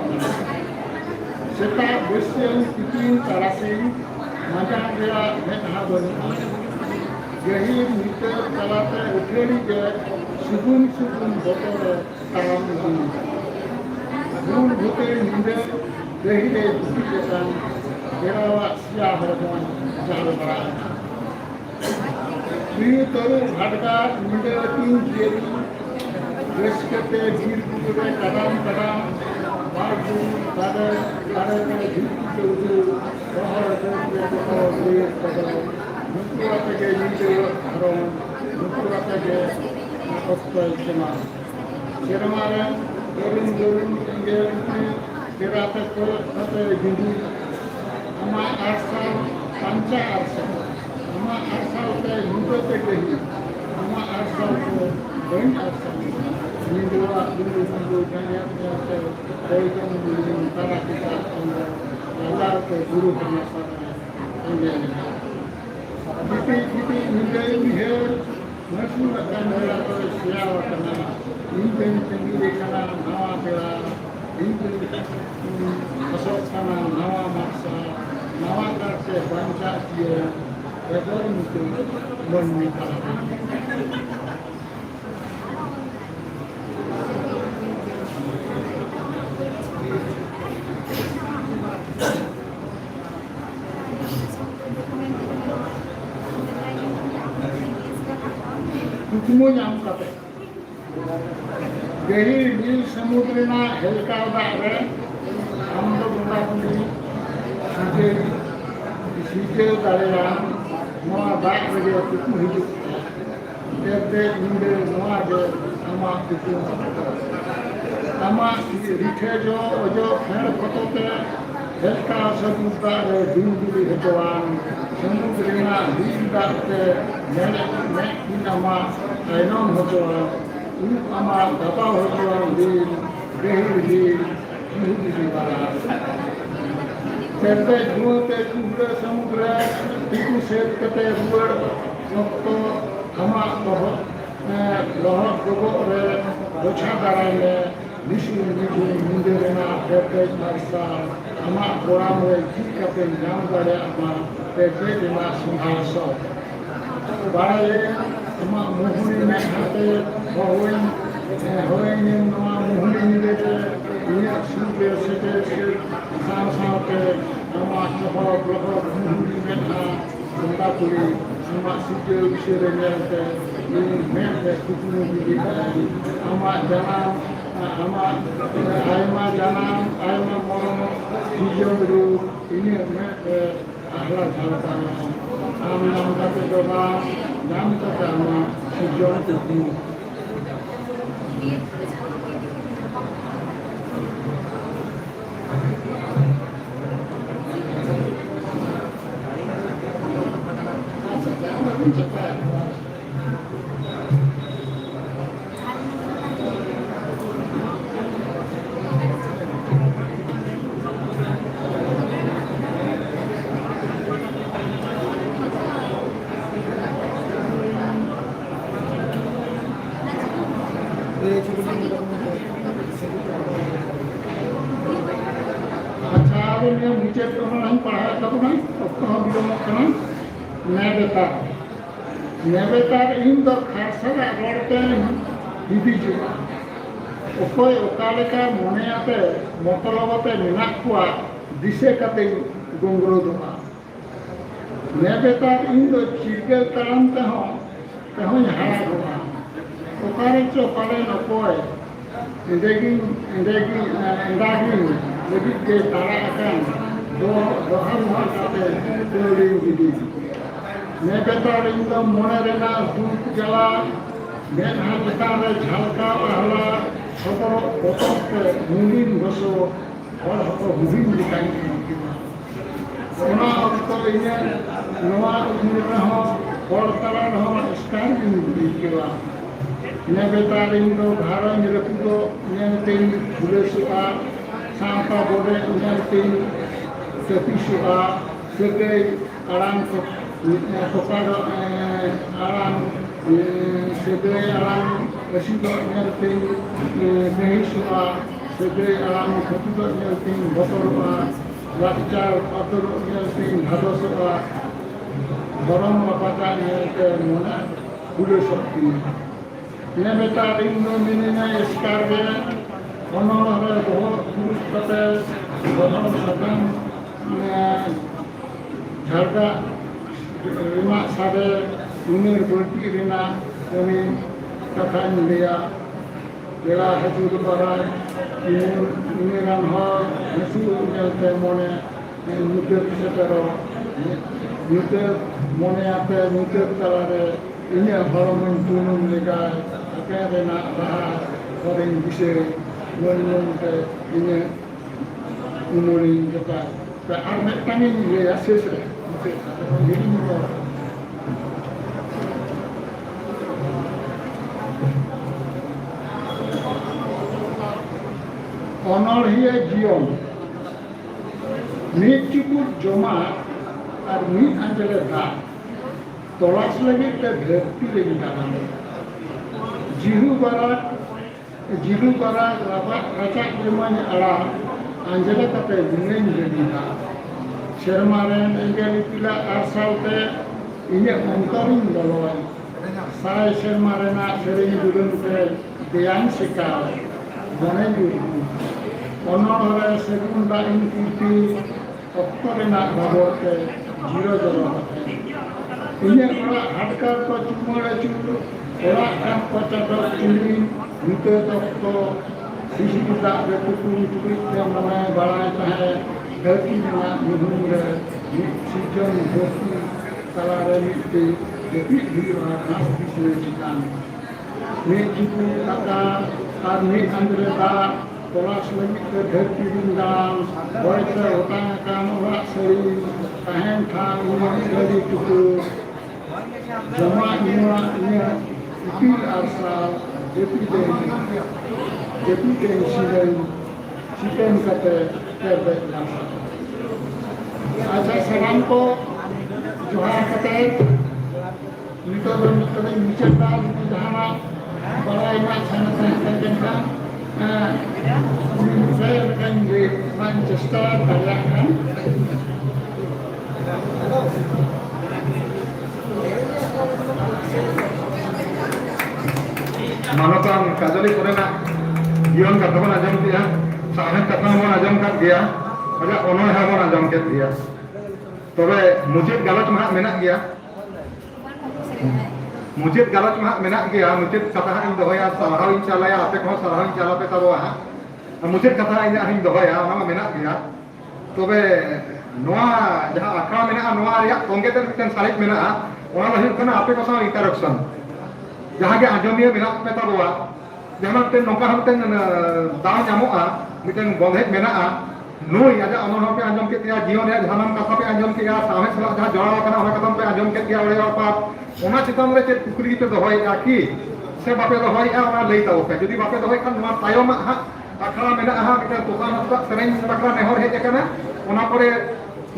serta besian titin tarasing macam dia mengha bani gahir meter talate utheri ke subun botol taram ini Dun Bhute Ninde, Behide Bhutan, Gerawa Siahavan, Jalabara. Toru Bhadga, Ninde, Tin Jeri, Reskate, Jirpure, Kadam, Bardu, Kada, Jitu, Rohar, Mutuapage, Ninde, Haron, Mutuapage, Ospel, Sema. Seramara, Dorun, Engel, Kerata, Jindu, Ama Arsal, Pancha Arsal, Ama Arsal, Mutuapage, Ama Arsal, Ben Arsal, Nindua, Hindu, Kanya, Koikan, Tarakita, and Lazar, Guru Hamasana, Engel. Kita Nindai here, Nasu Kanara, Siawa Kanana, Inten Tengiri Kana, Nawa Pera, Inten Asok Kana, Nawa Maksa, Nawa Karse, Bancha Sia, Edorin itu Monmita. Semua yang kata, jadi di samudra na helkar dah, हमको बुला बुली सीटे करेगा नवा बात बजे कितने हिजू देखते निंदे नवा जो अमा कितने अमा रिठे जो फेर फोटो पे हेल्का समुद्र रे दिन दिन हेतवान समुद्र ना दिन दाते मैं इन अमा ऐनम हेतवान इन अमा दबा हेतवान दिन गहिर दिन Serta dua te samudra itu set kata ruar waktu kama loh gogo re bocah darane nisu mundirena serta marsa kama orang re jika penjam kare ama serta dina sumhaso barai kama muhuri me hate hoen nama muhuri ni ini sudah sedikit sama-sama nama sebuah blog muhuri mereka tentang kuri sama sijil sirenya ini mereka kucing ini ama jangan ama ayam jangan ayam mono hijau itu ini mereka akhlak jalan nama kata doa nama kata ama hijau itu नीचे तो हम पढ़ा तब ना तो बिलोम नेबेतार इन दो खासा रड़ते हिदी अकोय ओकालेका मने आते मतलबते मेनाक कुआ दिसे कते गोंगरोदमा नेबेतार इन दो चिरगेल ताराम तेहन हारा गोमा ओकारे चो पाले नकोय इंदागी lebih ke tarak akan dohan kate doling gidi nebetar inda monerena duk jala menha betare jhalka ahla sotoro potoke mungin boso or hoto hubin dikai ona okto ine noa unira ho or tara ho scan gidi kewa nebetar indo bhara nirepudo neten bulesua Sampa boleh mengerti kepisua sebagai orang kepada orang sebagai orang resiko mengerti kehisua sebagai orang kepada mengerti botorua wajar atur mengerti hadosua barang apa yang mana boleh seperti ini. Nebetar Indonesia sekarang ᱚᱱᱚᱬᱦᱮ ᱵᱚᱦᱚᱜ ᱫᱩᱲᱩᱵ ᱠᱟᱛᱮ ᱜᱚᱱᱚᱝ ᱥᱟᱠᱟᱢ ᱡᱷᱟᱨᱜᱟ ᱨᱮᱱᱟᱜ ᱥᱟᱰᱮ ᱩᱢᱮᱨ ᱵᱟᱹᱲᱛᱤ ᱨᱮᱱᱟᱜ ᱠᱟᱹᱢᱤ ᱠᱟᱛᱷᱟᱧ ᱞᱟᱹᱭᱟ ᱯᱮᱲᱟ ᱦᱤᱡᱩᱜ ᱵᱟᱲᱟᱭ ᱩᱢᱮᱨᱟᱱ ᱦᱚᱲ ᱦᱟᱹᱥᱩ ᱧᱮᱞᱛᱮ ᱢᱚᱱᱮ ᱧᱩᱛᱟᱹᱛ ᱥᱮᱴᱮᱨᱚᱜ ᱧᱩᱛᱟᱹᱛ ᱢᱚᱱᱮᱭᱟᱛᱮ ᱧᱩᱛᱟᱹᱛ ᱛᱟᱞᱟᱨᱮ ᱤᱧᱟᱹᱜ ᱦᱚᱲᱢᱚᱧ ᱛᱩᱱᱩᱢ ᱞᱮᱜᱟᱭ ᱮᱠᱮᱱ ᱨᱮᱱᱟᱜ ᱵᱟᱦᱟ ᱦᱚᱨᱤᱧ ᱫᱤᱥᱟᱹ ᱢᱚᱱ-ᱢᱚᱱᱛᱮ ᱤᱧᱟᱹᱜ ᱩᱢᱩᱞᱤᱧ ᱡᱚᱠᱟᱭ ᱟᱨ ᱢᱤᱫᱴᱟᱝᱤᱧ ᱞᱟᱹᱭᱟ শেষ ᱨᱮ ᱦᱤᱲᱤᱧ ᱠᱚ অনড়হিয়া জীবন mid cukup joma আর mid আঞ্চলে দাগ তলাশ লাগি তে ধরতি লেগে দাঁড়ানো জিহু বারা রাচা যেমন আড়া আঞ্চলে তাতে গুনেন লেগে দাগ সেরমারেন এঙ্গেল পিলা আর সালতে ইনে অন্তরিন দলয় সাই সেরমারেনা সেরেন দুরনতে দেয়ান শিকার মনে জুড়ি অনড়হরে সেগুন দাইন কীর্তি অক্ত রেনাক বাবদতে জিরো জল ইᱧᱟᱹᱜ ᱚᱲᱟᱜ ᱦᱟᱰᱠᱟᱨ ᱠᱚ ᱪᱩᱢᱟᱹᱲᱟ ᱪᱩᱲ ᱚᱲᱟᱜ ᱠᱟᱱ ᱠᱚ ᱪᱟᱰᱚᱨ ᱪᱩᱲᱤ ᱧᱩᱛᱟᱹᱛ ᱚᱠᱛᱚ ᱥᱤᱥᱤᱨ ᱫᱟᱜ ᱨᱮ ᱴᱩᱠᱩᱡ ᱴᱩᱠᱩᱡ ᱛᱮ ᱢᱟᱱᱮ ᱵᱟᱲᱟᱭ ᱛᱟᱦᱮᱸ ᱫᱷᱟᱹᱨᱛᱤ ᱨᱮᱱᱟᱜ ᱧᱩᱦᱩᱢ ᱨᱮ ᱢᱤᱫ ᱥᱤᱨᱡᱚᱱ ᱫᱷᱟᱹᱨᱛᱤ ᱛᱟᱞᱟᱨᱮ ᱢᱤᱫᱴᱮᱡ ᱡᱟᱹᱯᱤᱫ ᱦᱩᱭᱩᱜᱼᱟ ᱜᱷᱟᱥ ᱵᱤᱪᱷᱱᱟᱹ ᱪᱮᱛᱟᱱ ᱢᱤᱫ ᱪᱩᱯᱩᱫ ᱫᱟᱠᱟ ᱟᱨ ᱢᱤᱫ ᱟᱸᱡᱽᱨᱮ ᱫᱟᱜ তলাশ লাगित তে ধরতি দিন দাম বয়সে ওটাং আকান ওড়াগ সারি তাহেন ঠান ইᱧᱟᱹᱜ ᱜᱟᱹᱰᱤ ᱴᱩᱠᱩ ᱡᱚᱢᱟᱜ ᱧᱩᱣᱟᱜ ᱤᱧᱟᱹᱜ ᱤᱯᱤᱞ ᱟᱨᱥᱟᱞ ᱡᱟᱹᱯᱤᱫᱟᱹᱧ ᱥᱤᱛᱟᱹᱱ ᱠᱟᱛᱮ ᱛᱮᱨᱫᱮᱡ ᱞᱟᱥᱟ ᱟᱪᱪᱷᱟ ᱥᱟᱱᱟᱢ ᱠᱚ ᱡᱚᱦᱟᱨ ᱠᱟᱛᱮ ᱱᱤᱛᱚᱜ ᱫᱚ ᱢᱤᱫᱴᱟᱝ ᱢᱩᱪᱟᱹᱫ ᱫᱟ ᱡᱩᱫᱤ ᱡᱟᱦᱟᱱᱟᱜ ᱵᱟᱲᱟᱭ ᱨᱮᱱᱟᱜ ᱥᱟᱱᱟ ᱛᱟᱦᱮᱸ ᱠᱷᱟᱱ saya akan di Manchester bayangkan मानवतान काजली कोरेना जीवन कथा बन आजम किया साहेब कथा बन आजम कर गया अजा अनोहा बन आजम के दिया तबे मुजिद गलत मा मेना गया मुजिद गलत मा मेना गया मुजिद कथा इन दोया सराहाव इन चालाया आपे को सराहाव इन चाला पे तबवा मुजिद कथा इन इन दोया ओना मेना गया तबे नोआ जहां आखरा मेना नोआ रिया तोंगे ते मिटन सालिक मेना ओना लहिर कना आपे को सा इंटरेक्शन जहां के आजमिया मेना पे तबवा जहां ते नोका हमते दाव ᱧᱟᱢᱚᱜᱼᱟ मिटन बंधे मेना नुई आजा अनोहा पे आजम के दिया जीवन रे जहानम कथा पे आजम के साहे सला जहां जड़ा कना ओना कथम पे आजम के दिया ओले पाप ओना चितम रे चे कुकरी पे दोहय आकी से बापे दोहय ओना लई ताओ पे जदी बापे दोहय खान मा तायम हा आखरा मेना हा मिटन तुकान हस्ता सेरेन बकरा नेहर हे एकना ओना परे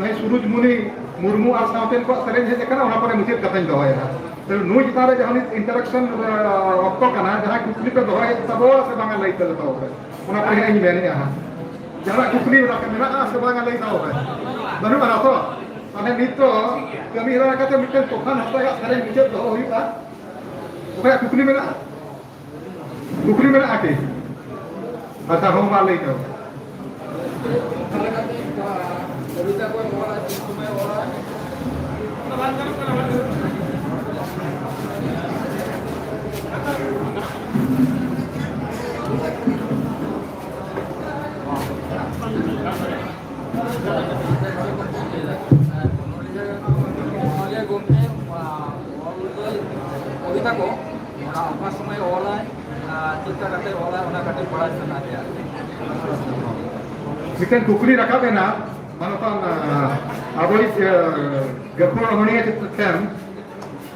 नहीं सूरज मुनि मुर्मू और साउतेन को सेरेन हे एकना ओना परे मुचित कथाñ दोहय हा तो नुई चिता रे जहां इंटरेक्शन ऑक्टो कना जहां कुकरी पे दोहय तबो से बांगा लई तल ताओ पे ओना परे इन मेने हा जहां कुकली रख मेना से बांगा लई ताओ पे बनु बना तो माने नितो कमी रा कते मिटन तोखान हस्ता या सेरेन मुचित दो हुईता ओके कुकली मेना आके अच्छा हो मा लई ताओ कविता को मोरा तुम्हें ओरा कविता को apa समय ओला चिंता करते ओला ओना करते पढ़ा सुना दिया मिटन कुकली रखा ना मानोतान आबोई गपुर अनोनिया चित्तन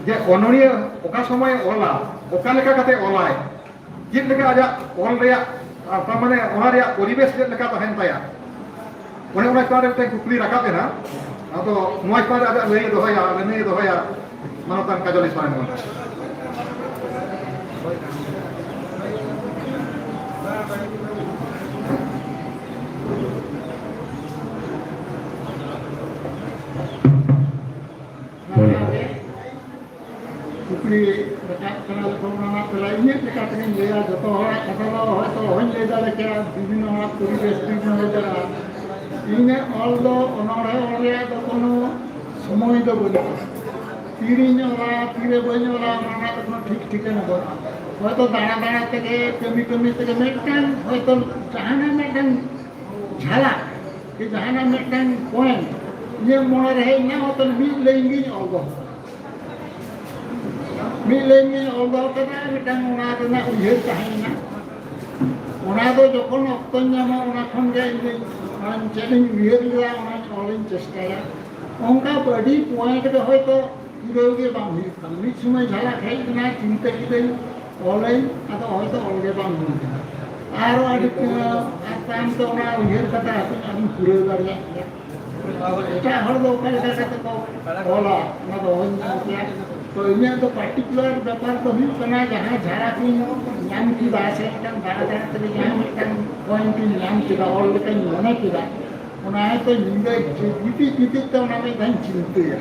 जे अनोनिया ओका समय ओला ओका लेका कते ओलाय जित लेका आजा ओल रेया माने ओना रेया परिवेश जे लेका तहन ताया ओने ओना पारे ते कुकली रखा ना तो मोय पारे आजा लई दोहया मानोतान काजली साइन मोन कुकली तेला इन लेकिन जो कथा हयतो हईं लई दाड़े के विभिन्न परिवेश विभिन्न जगह इन ऑल अनड़े कोनो समय दो बोले तीरिंग ओला तीरे बई ओला कोनो ठीक ठिकाना बना हयतो दाड़ा दाड़ा तेगे कमी कमी तेगे मिदटांग हयतो जहाना मिदटांग झाला कि जहाना मिदटांग पॉइंट ये मने रहे ना हयतो मिद लेंगी अलगो मिद लेंगी अलगो कदा मिदटांग ओना रना उयहार ताहेना ओना दो जखन अक्तो नामा ओना खन गे इन चेलेंज उयहार लिया ओना ऑलिंग चेष्टाया ओंका बड़ी पॉइंट रे हयतो इरोगे बांग हुई मिद समय झाला खाई ना चिंता किदई ऑलई आदो हयतो ऑलगे बांग हुई आरो आदि ताम तो ओना उयहार कथा आपिन पुरे दाड़िया एटा हर दो ओका लेका कते को ओला ओना दो हईं ना तो इन्हें तो पार्टिकुलर व्यापार तो हुई कना जहां झारा की नाम की बात है तम दाड़ा दाड़ा तले जहां मिदटांग पॉइंट की नाम की बा ऑल लेका मने की बा ओना है तो निंदा जीती जीती तो ओना में धन चिंते है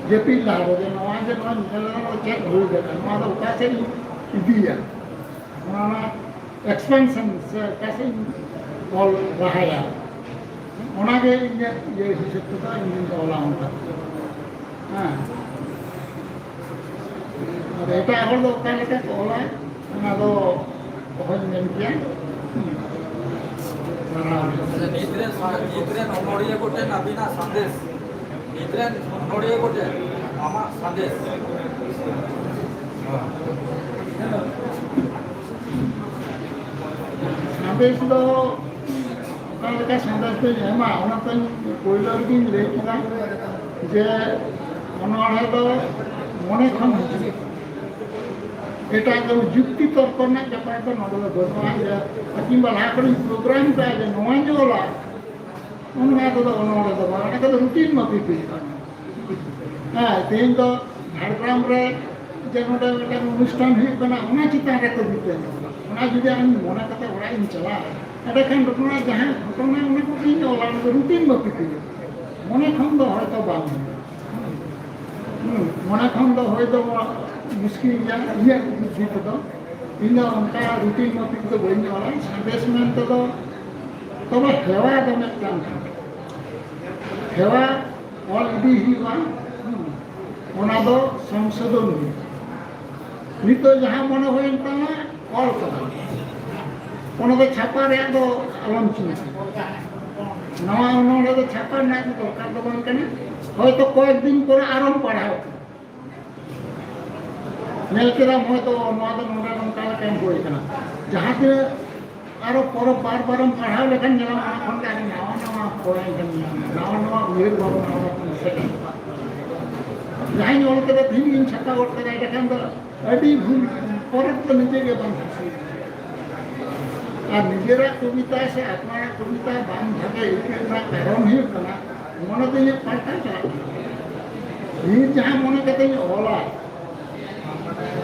जेपी लाभ जे नवा जे नवा निकलना चेक हो गया नवा तो ओका से इदिया ओना एक्सपेंशन से कैसे ऑल रहा है ओना के ये हिसाब तो इंजन का ओला होता हां eta hor do kan leka ola ona do hoj men kia निद्रेन नोड़िए कोटेन अबिना संदेश निद्रेन नोड़िए कोटेन आमा संदेश संदेश दो kan leka संदेश तो एमा ona तो कोइलो दिन ले किना जे ओनोड़े दो मने खन होची এটা একদম যুক্তি তর্ক না ব্যাপারটা নড়লে বলবা যে কিংবা লাকড়ি প্রোগ্রামটা যে নয় জলা অন্য তো অন্য তো এটা তো রুটিন মতো হ্যাঁ তেন তো ঝাড়গ্রাম রে যেটা একটা অনুষ্ঠান হয়ে না ওনা চিন্তা তো দিতে ওনা যদি আমি মনে কথা ওরা ইন চলা এটা খান ঘটনা যাহা ঘটনা অনেক দিন ওলা রুটিন মতো মনে খন্দ হয়তো বাম মনে খন্দ হয়তো मुश्किल ये बुद्धि तो इन उनका रूटीन मत तो बनी वाला संदेश में तो तब हेवा दम काम हेवा ऑल इडी ही वा ओना दो संशोधन नित जहां मन होय तना ऑल करा ओना दो छापा रे दो आलम चिन्ह नवा ओना दो छापा ना तो का दो बन कने होय तो कोई दिन पर आराम पढ़ाओ नेल केरा मोय तो नवा दो मोरा नंका कैम होय कना जहां ते आरो पर बार बारम पढ़ाव लेखन जला खन का नवा नवा कोय कन नवा नवा उयर बाबा नवा सेकंड जहां ओल के दिन इन छक्का ओट करे देखन तो अडी भूल परत तो नीचे के बन आ निजेरा कविता से अपना कविता बांध भागे इतना कारण ही कना मन तो ये पढ़ता चला ये जहां मन कहते हैं ओला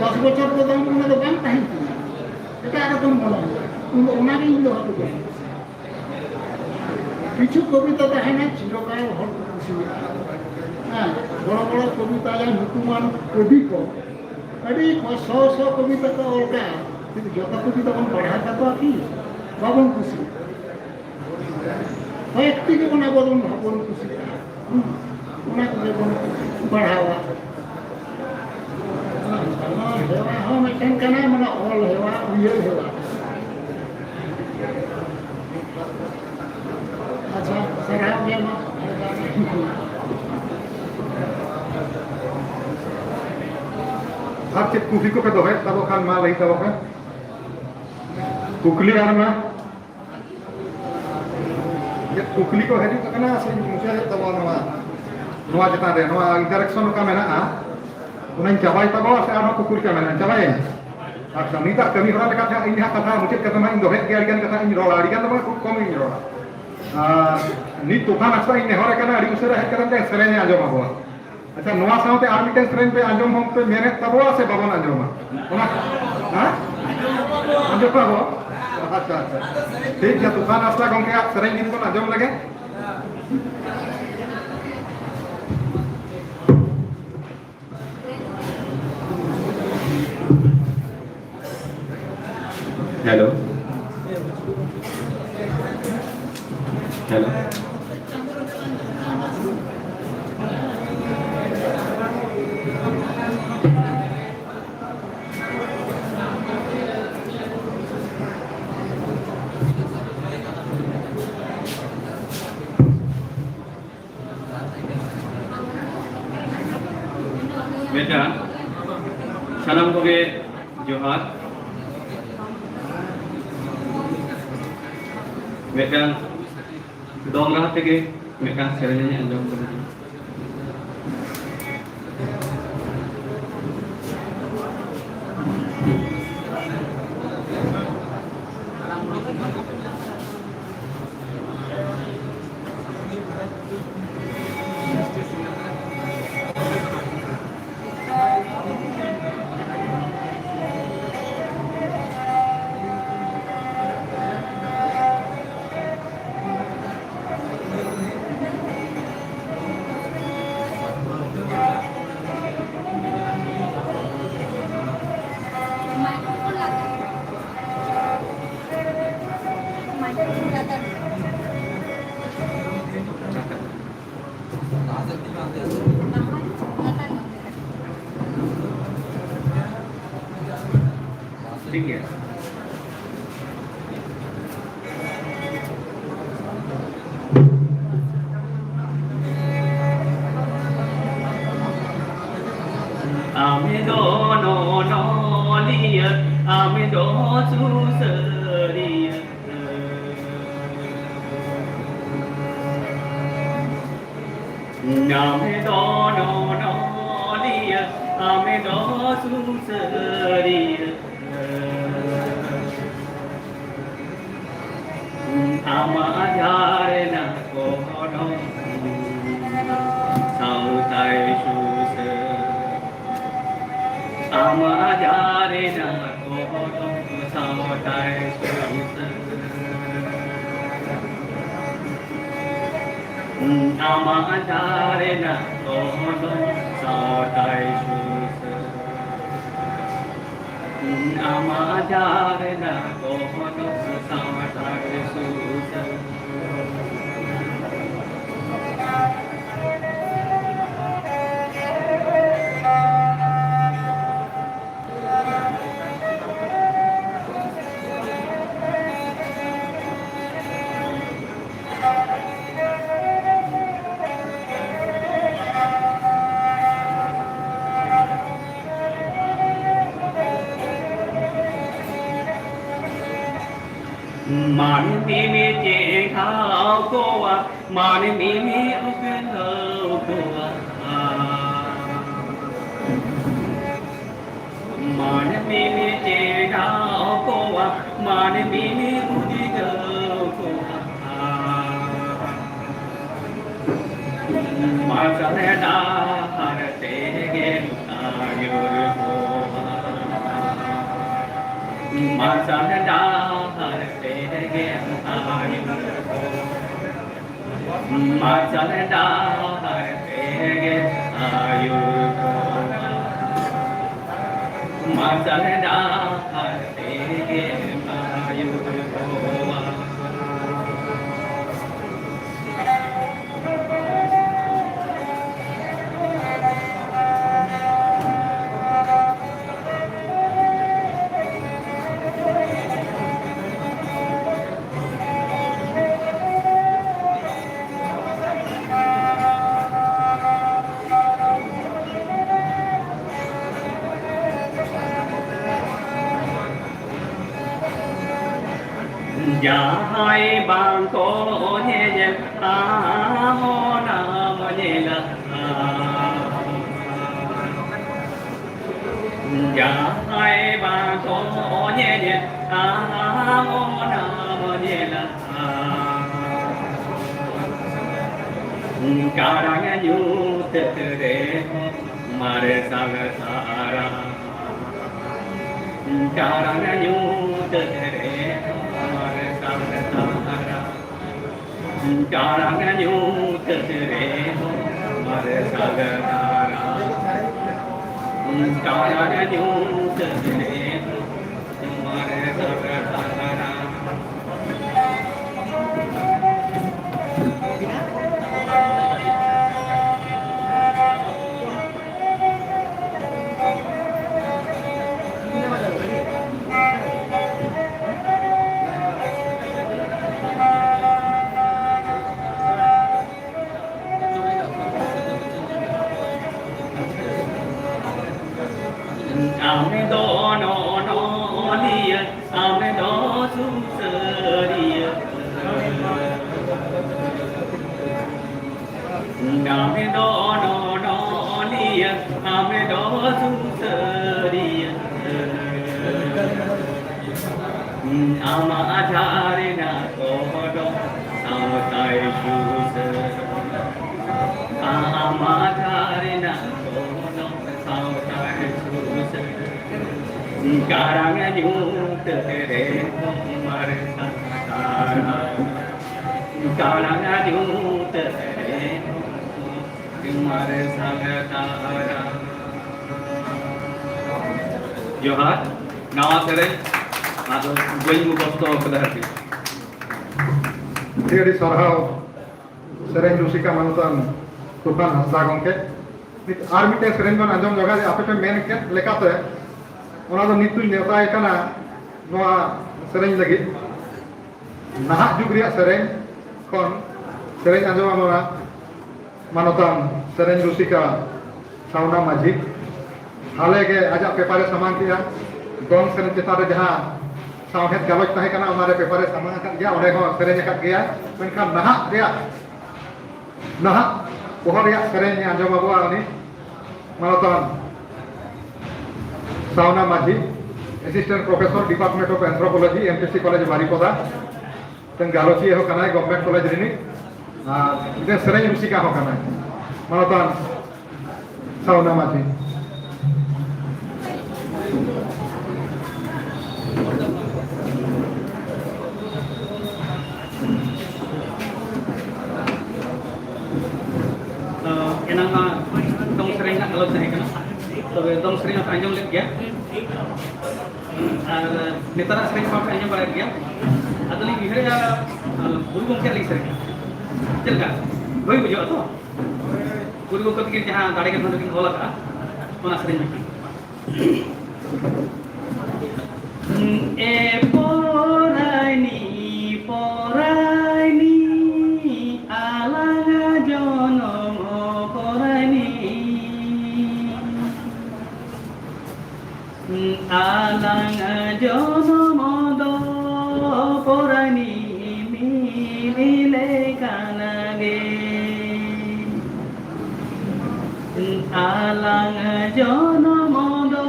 10 বছর তো দাম মনে তো বাম তাই এটা এরকম মনে হয় কিন্তু ওনাকে ইন্দ হবে কিছু কবিতা তো হয় না চিরকাল হল খুশি হ্যাঁ বড় বড় কবিতা যা নুতুমান কবি কো আরে 100 কবিতা তো ওটা কিন্তু যত কবিতা কোন পড়াটা তো কি বাবন খুশি হয় একটি কি কোন বাবন খুশি ওনাকে পড়াওয়া हेवा हो मैं कहना मना ऑल हेवा रियल हेवा अच्छा सराव गया ना आप चेक कुफी को पे दो है तब वो खान मार रही तब वो कुकली आना ना ये कुकली को है जो कहना सही मुझे है तब वो नवा जितना दे नवा इंटरेक्शन का मैंने उन्हें चाबाई तब से आना कुकुर क्या मैंने चाबाई अच्छा नीता कमी होना देखा था इन्हें कथा मुझे कथा मैं इन दो है क्या अड़िगन कथा इन रोला अड़िगन तो मैं खूब कम इन रोला नीत तूफान अच्छा इन्हें हो रहा करना अड़ी उसे रह करना दे सरेने आजमा हुआ अच्छा नवा साउंड पे आर्मिटेंस ट्रेन पे आजम हम पे मैंने तब से बाबन आजमा उना हाँ आजम पाबो अच्छा अच्छा ठीक है तूफान असला कौन के आप सरेने गीत को आजम लगे Beda. Salam koge johar. Beda. Dong rahat tege mereka serenya anjong koge. ठीक है Ame dono no liya ame do susariya Ame dono no liya ame do susariya Amajarna kono sautai susa Amajarna kono sautai susa Amajarna kono sautai susa Amajarna kono sautai susa Man mi mi cheng thao cô à man mi mi ốc lâu cô à man mi mi cheng thao cô à man mi mi ốc lâu cô à man sa ne da har te ge ayur ho man sa ne da har te ge ayur ho man sa ne da har te ge ayur ho man sa ne da har te ge ayur ho Jahai bangko nye amo namo nyela Jahai bangko nye amo namo nyela Karanya nyut tere mare sagasara Karanya nyut tere Karanga nyut tere mare sagadara Karanga nyut tere mare sagadara ame do no no lia ame do susaria ame do no no lia ame do susaria ama ajarina kodo samtai susar ama ajarina kodo samtai susar karang nyut tere marsa karang nyut tere marsa tara Johar nawa tere ado bayi mukosto kedarti Jadi sarhau sering Rusika manutan Tufan Hasda gongke ar mite sering bon anjom jaga de ape pe men ke lekate ona do nitu neutai kana noa sering lagi nahak jug riya sering kon sering anjom amona manutan sering Rusika sauna majik hale ke ajak pepare saman kia gong sering cetare jaha Sawhet galoj tahe kana amare pepare sama akan dia oleh ho serenya kat dia menkan nahak dia nahak pohon dia serenya anjom abua ni marathon Sauna Maji Assistant Professor Department of Anthropology MPC College Baripada dan galoci ho kana Government College ini itu serenya musika ho kana marathon Sauna Maji enang dong sering nak kalau saya kan dong sering apa anjong lihat ya netara sering apa anjong pada dia atau lagi hari ya guru gongke lagi sering jelga boi bujo atau guru gongke pikir jahan tadi kan mungkin olah kan mana sering poraini alanga jono alanga jonomodo porani milile kanage alanga jonomodo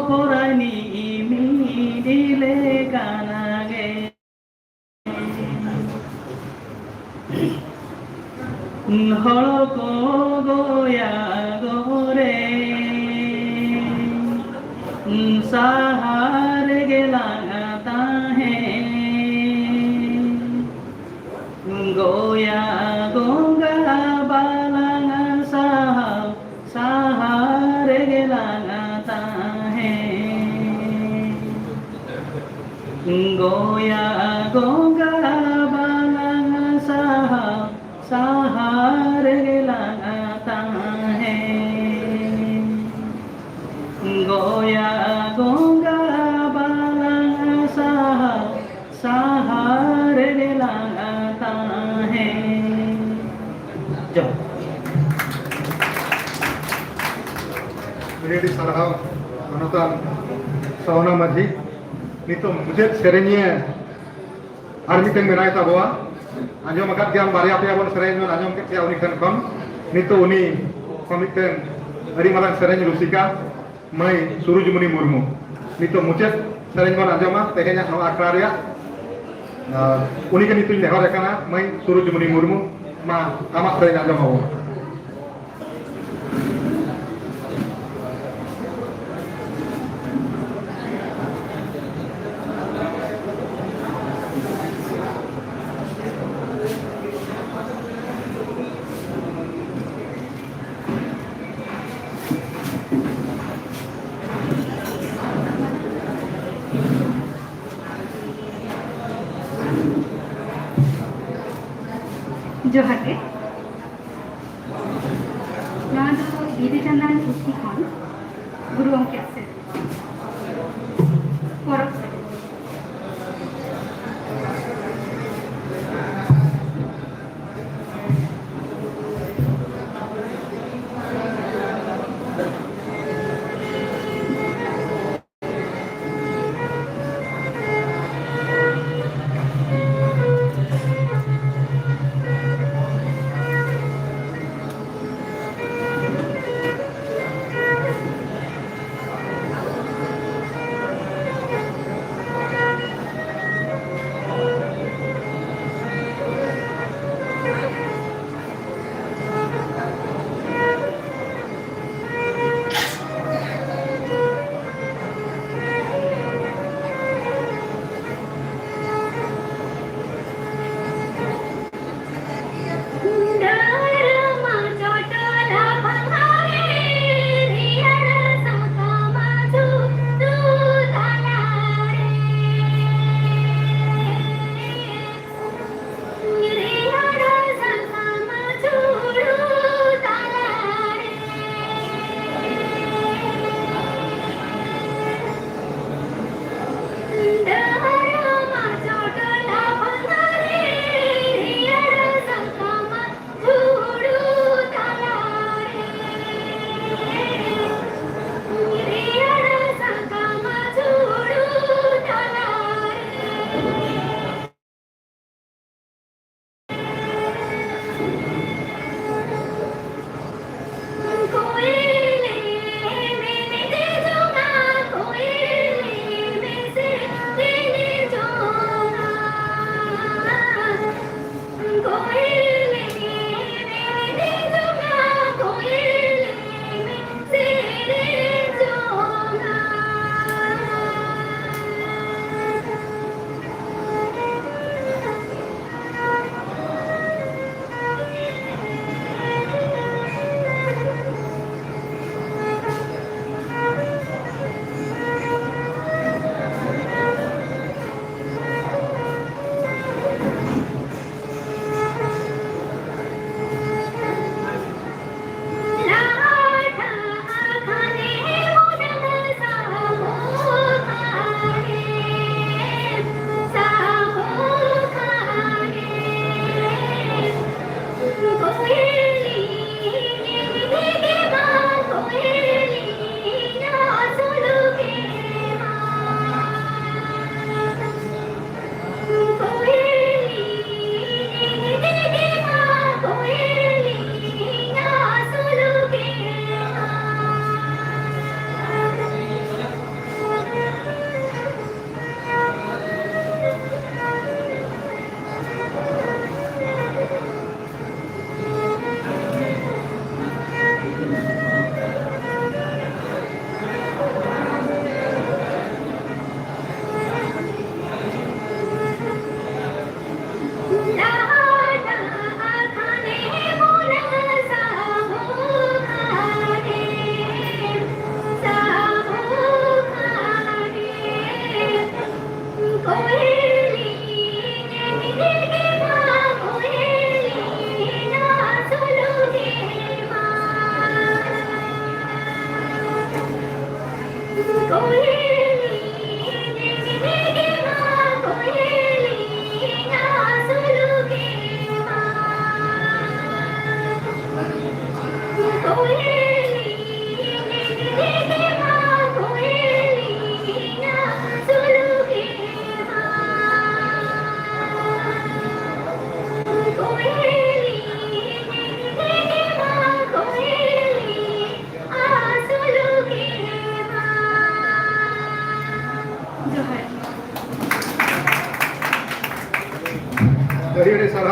porani milile kanage holoko goya gore सहारे गिलाता है गोया गोगा बालंगा सहारे गिलाता है गोया गोगा बालंगा सहारे गिलाता है गोया गोगा बालंगा सहारे लगाता है जाओ Jadi sarhau manutan Sauna Maji nito mujhe serenya ar miteng benai taboa anjom akat diam baria pia bon serenya anjom ke pia uni kan kon nito uni komiten ari malang serenya Rusika Mai Surujumuni Murmu nito mucet sering kon anjoma tehenya no akraria uni kan itu nehor kana Mai Surujumuni Murmu ma amat sering anjoma ho जोहार के नवा दो बिदुचंदन पुष्टि खन गुरु गंके आसे परब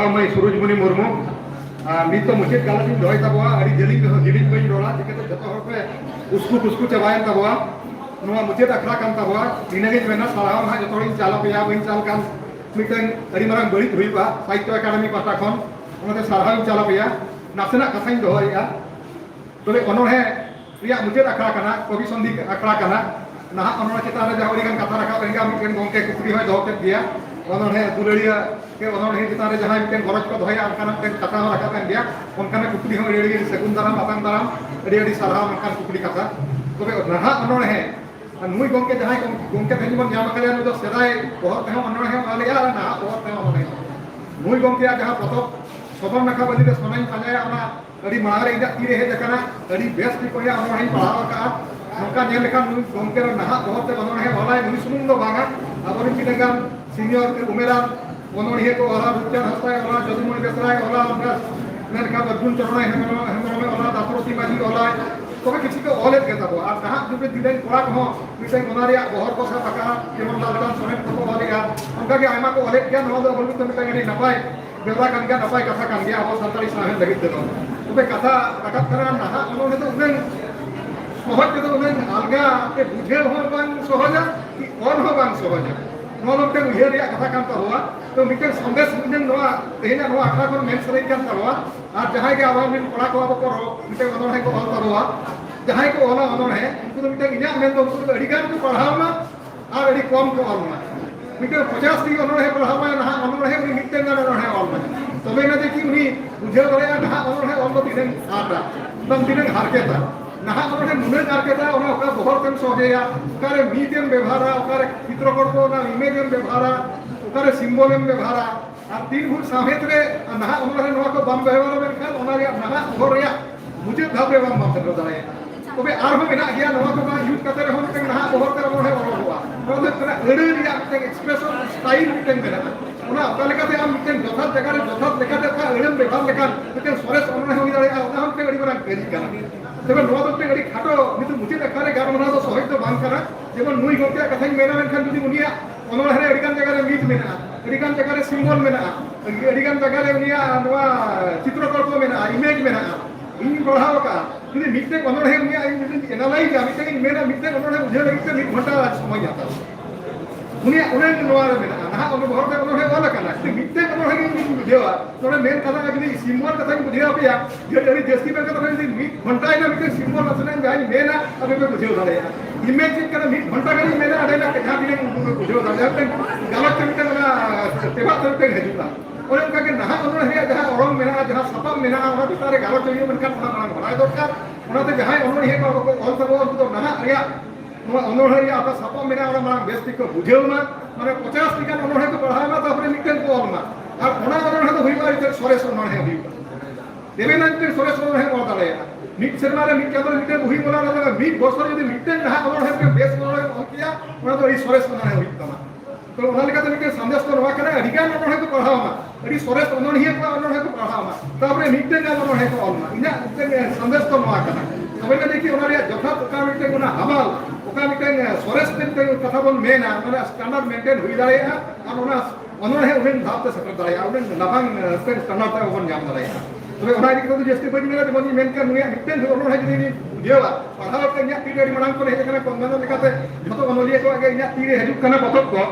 sarau mai Surujmuni Murmu nit to muchet kala din doy taboa ari jeling bain rola jikate joto hor pe usku chabayan taboa noa muchet akhra kan taboa dinage mena sarau ha joto rin chala peya bain chal kan miten ari marang barit hui ba Sahitya Academy pata khon onate sarau chala peya nasena kathain doya tobe onorhe riya muchet akhra kana kobi sondi akhra kana nah onorhe chetan re jaha kan katha rakha enga miten gongke kukuri hoy doh ke dia onorhe dulariya ke onorhe chetan re jaha miten goroj ko doya ankana miten katha rakha kan dia onkana kukuri hoy ri segun daram atang daram ri sarau kan kukuri katha tobe nah onorhe nui gongke jaha gongke thani mon nyam kalian udo sedai pohor teh onorhe alia nah pohor teh onorhe nui gongke jaha protok soban nakha bali de sonai panjaya ona adi mare ida tire he jakana adi best ko ya onorhe pahal ka nongka nyel lekan nui gongke nah pohor teh onorhe olai nui sumung do banga aborin kidagan senior ke umeran onorhe ko ola ruchan hastai ola jodumoni besrai ola ondas mereka Arjun Charanai hemrome ola Daproti Maji ola tobe kichi ko olet geta bo ar nah jube dilen kora ko miten onaria bohor ko sa taka jemon laltan sonet ko olega onka ge ayma ko olet gya no do bolbi to miten ani napai bebra kan gya napai katha kan gya abo santari sahen lagit de tobe katha rakat kara nah ono he to unen sohoj ke to unen alga ke bujhe ho bang sohoja ki on ho bang sohoja no no miten uher ya katha kan tarwa to miten sondes miten noa tehina noa akha kon men sarai kan tarwa আর যাহাই কে আবার মিন পড়া কোয়া বকরো মিতে অনর হে কো all করোয়া যাহাই কো অলা অনর হে উনকু মিতে ইনা main দো উনকু আড়ি গান কো পড়াও না আর আড়ি কম কো অল না মিতে 50 টি অনর হে পড়াও না অনর হে উনি মিতে গান অনর হে অল না তবে না দেখি উনি বুঝে ধরে না অনর হে অল দিনেন আটা দম দিনেন হারকেতা না অনর হে নুনে হারকেতা ওনা ওকা বহর তেম সহেয়া ওকারে মিতেম ব্যবহারা ওকারে চিত্রকল্প না ইমেজেম ব্যবহারা ওকারে সিম্বলেম ব্যবহারা আর 3 ফুট সাহেত রে না ওনারে নোয়া কো বাম ব্যবহার মেনখান ওনারে না ওর রিয়া মুজে ধাবে বাম বাম তে দাঁড়ায় তবে আর হবে না গিয়া নোয়া কো ইউজ কাতে রে হন তে না ওহর তে ওরে ওর হওয়া তবে তরা এড়ে রিয়া তে এক্সপ্রেশন স্টাইল মিটেন মেনা ওনা তালিকাতে আম মিটেন যথাত জায়গারে যথাত লেখাতে কা এড়েম ব্যবহার লেখান মিটেন সরেস ওনা হই দাঁড়ায় ওনা হন তে এড়ি বরান করি কানা তবে নোয়া তো এড়ি খাটো মিটু মুজে দেখারে গার মনা তো সহজ বাং কানা যেমন নুই গতে কথাই মেনা মেনখান যদি উনিয়া ওনা হরে এড়িকান জায়গারে মিট মেনা এড়িকান জায়গারে সিম্বল মেনা এড়িকান জায়গারে উনিয়া নোয়া চিত্রকল্প মেনা ইমেজ মেনা ইনি পড়াও কা যদি মিটে ওনা হে উনিয়া এনালাইজ আমি তাকে মেনা মিটে ওনা হে বুঝে লাগিতে মিট ঘন্টা সময় যাতা উনিয়া ওনা নোয়া মেনা না ওনা বহরতে ওনা হে ওলা কানা মিটে ওনা হে মিট বুঝেওয়া তোরে মেন কথা যদি সিম্বল কথা বুঝেওয়া পিয়া যে এড়ি জেসকি মেন কথা যদি মিট ঘন্টা না মিটে সিম্বল আসলে যাই মেনা আবে বুঝেও ধরে इमेज कर मिट घंटा करी मेरा अडेला कथा दिने उनको बुझो दादा गलत तरीके ना तेबा तरीके हजुला और उनका के नहा उन्होंने है जहां औरंग मेना जहां सपा मेना और बितारे गलत चाहिए मन का बड़ा बड़ा दरकार उन्होंने जहां उन्होंने है को ऑल सब तो नहा रिया उन्होंने रिया आपका सपा मेना और मां बेस्ती को बुझेও না মানে 50 টিকা उन्होंने को पढ़ावा তারপরে মিটেন को ऑल না আর ওনা उन्होंने तो হইবা এটা সরেস उन्होंने হইবা দেবেনান্তে সরেস उन्होंने বলা দাঁড়ায় মিট সেরমারে মিট কেবল মিটে বহি বলা লাগা মিট বছর যদি মিটেন না ওনার হেতে বেস বলা অকিয়া ওনা তো এই সরেস না হইতা না তো ওনা লেখাতে মিটে সন্দেশ তো রওয়া করে অধিকার ওনার হেতে পড়াও না এডি সরেস ওনার হিয়ে কো ওনার হেতে পড়াও না তারপরে মিটেন না ওনার হেতে অল না ইনা সন্দেশ তো রওয়া করে তবে না দেখি ওনার যথা ওকা মিটে কোনা হামাল ওকা মিটে সরেস মিটে কথা বল মেনা মানে স্ট্যান্ডার্ড মেইনটেইন হই দাঁড়ায় আর ওনার হে উনি ধাপতে সফর দাঁড়ায় উনি লাভাং স্ট্যান্ডার্ড তা ওন জাম দাঁড়ায় তবে ওনা দিকে তো জেস্তি বই মেলা বনি মেনকা নুয়া মিটেন ওনা হে যদি বুঝেওয়া পড়াও তে ইয়া টিডি মারাং করে হেতে কানা কন্দানো লেখাতে যত অনলিয়ে তো আগে ইয়া টিরে হেজুক কানা পতক ko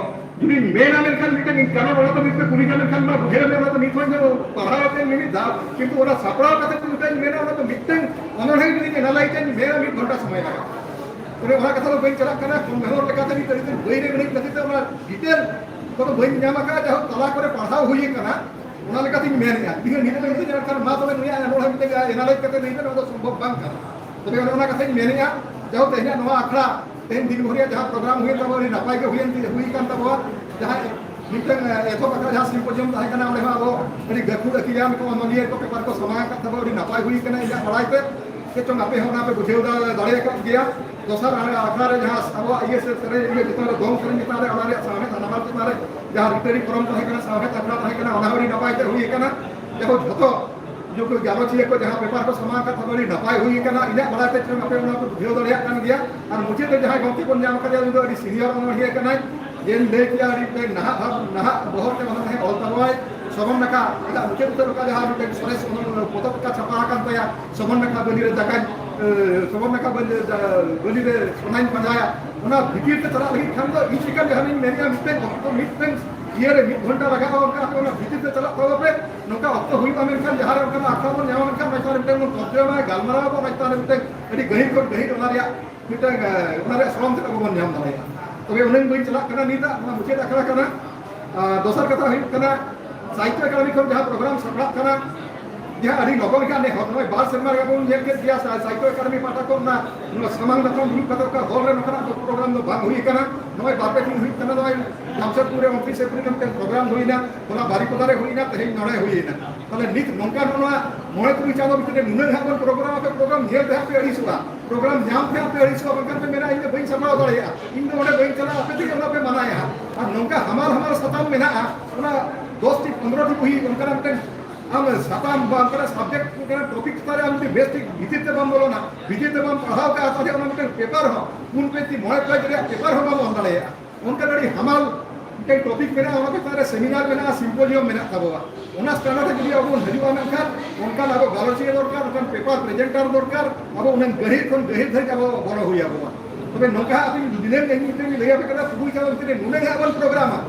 যদি মেনা মেনখান মিটেন কানা ওনা তো মিটে কুনি কানা খান না বুঝে ওনা তো মিটন পড়াও তে মিনি দাও কিন্তু ওনা সাপড়াও কাতে মিটেন মেনা ওনা তো মিটেন ওনা হে যদি এনালাইজেন মেনা মিট ঘন্টা সময় লাগা ওরে ওনা কথা তো বই চালা কানা কোন মেহর লেখাতে নি তরি বই রে গনি কাতে ওনা ডিটেল কত বই জামা কা যাও তলা করে পড়াও হই কানা ওনা লেখাতে মেনা দিকে নিতে নিতে জানা কারণ মা তবে নুয়া ওনা মিটে এনালাইজ কাতে নিতে ওনা তো সম্ভব বাং কানা তবে ওনা কাতে মেনা যাও তেহনা নোয়া আখড়া तेन दिन भरिया जहाँ प्रोग्राम हुए तब नपाय के हुई कान तब जहाँ मिटन एथो पका जहाँ सिम्पोजियम ताहे कना ओले अब अडी गखु दकिया को अनलिए को पेपर को समाय का तब अडी नपाय हुई कना इला पढ़ाई पे चो नापे होना पे बुझेउ दाड़े का गया दोसर आखड़ा रे जहाँ अब ये से करे ये जितना गोम करे जितना रे ओनारे सामने धनबाद जितना रे जहाँ रिपेयरिंग करम ताहे कना सामने आखड़ा ताहे कना ओना अडी नपाय के हुई कना देखो झतो जो को गालोचिया को जहाँ पेपर को समान का थोड़ी नपाय हुई कना इना बड़ाते चंग अपे उना को बुझेउ दाड़े कान गया और मुझे तो जहाँ गंती को जाम कर दिया अडी सीनियर ओना हिया कना जेन ले किया अडी पे नहा बहुत के मन है all तवाय Sobon naka ida mungkin utar ka jaha mungkin sore sonon potop ka chapa akan taya sobon naka beli re jakan sobon naka beli re sonain panjaya ona bikir ke tara lagi kan do ichikan jahanin menia mitten ये रे 1 घंटा लगा उनका कोना भीतर से चला तो पे नोका अत्तो हुई अमेरिकन जहार उनका आक्रमण न्यामन का मैतार मिटे तोजो में गालमरा को मैतार मिटे एडी गहिर ओनारिया मिटे ओनारे श्रम से को न्याम दाले तबे उनन बइन चला कना नीता मुझे अखड़ा कना दोसर कथा हुई कना साहित्य अकादमी को जहां प्रोग्राम सपड़ा कना जहां अडी लोगों का ने होय बार शर्मा का बोल नेल के दिया साहित्य अकादमी पाटा को ना समांग दखम हुई कतो का होल रे नखना प्रोग्राम दो भाग हुई कना नय बापे दिन हुई कना नय हमसे ऑफिस से पूरे नमते प्रोग्राम हुईना ओना बारिपदारे हुईना तेहें नडे हुईना तले नित नोंका नोना मोळे तुई चादो बितरे नुन हाबन प्रोग्राम पे प्रोग्राम नेल दे पे अड़ीसुआ प्रोग्राम जाम पे पे अड़ीसुआ बंकर पे मेरा इन बइन समाव दड़ेया इन दो ओडे बइन चला आपे दिके ओना पे मनाया और नोंका हमार सताम मेना ओना 10 टी 15 टी हुई उनका नमते हम सताम बांकर सब्जेक्ट के टॉपिक तारे हम बेसिक विजिट बम बोलो ना विजिट बम पढ़ाओ का आते ओना नमते पेपर हो उन पे ती मोळे पे पेपर हो बम दड़ेया उनका लड़ी हमाल के टॉपिक मेरा ओना पे तारे सेमिनार मेना सिम्पोजियम मेना तबवा ओना स्टाना ते जुदी अब हजूआ मेनखान उनका अब गालोचिया दरकार उनका पेपर प्रेजेंटर दरकार अब उनन गहिर धरि अब बड़ हुई अब तबे नोका आपन दिनेर नहीं ते लेया पे कदा फुई का उनते नुने गाबल प्रोग्राम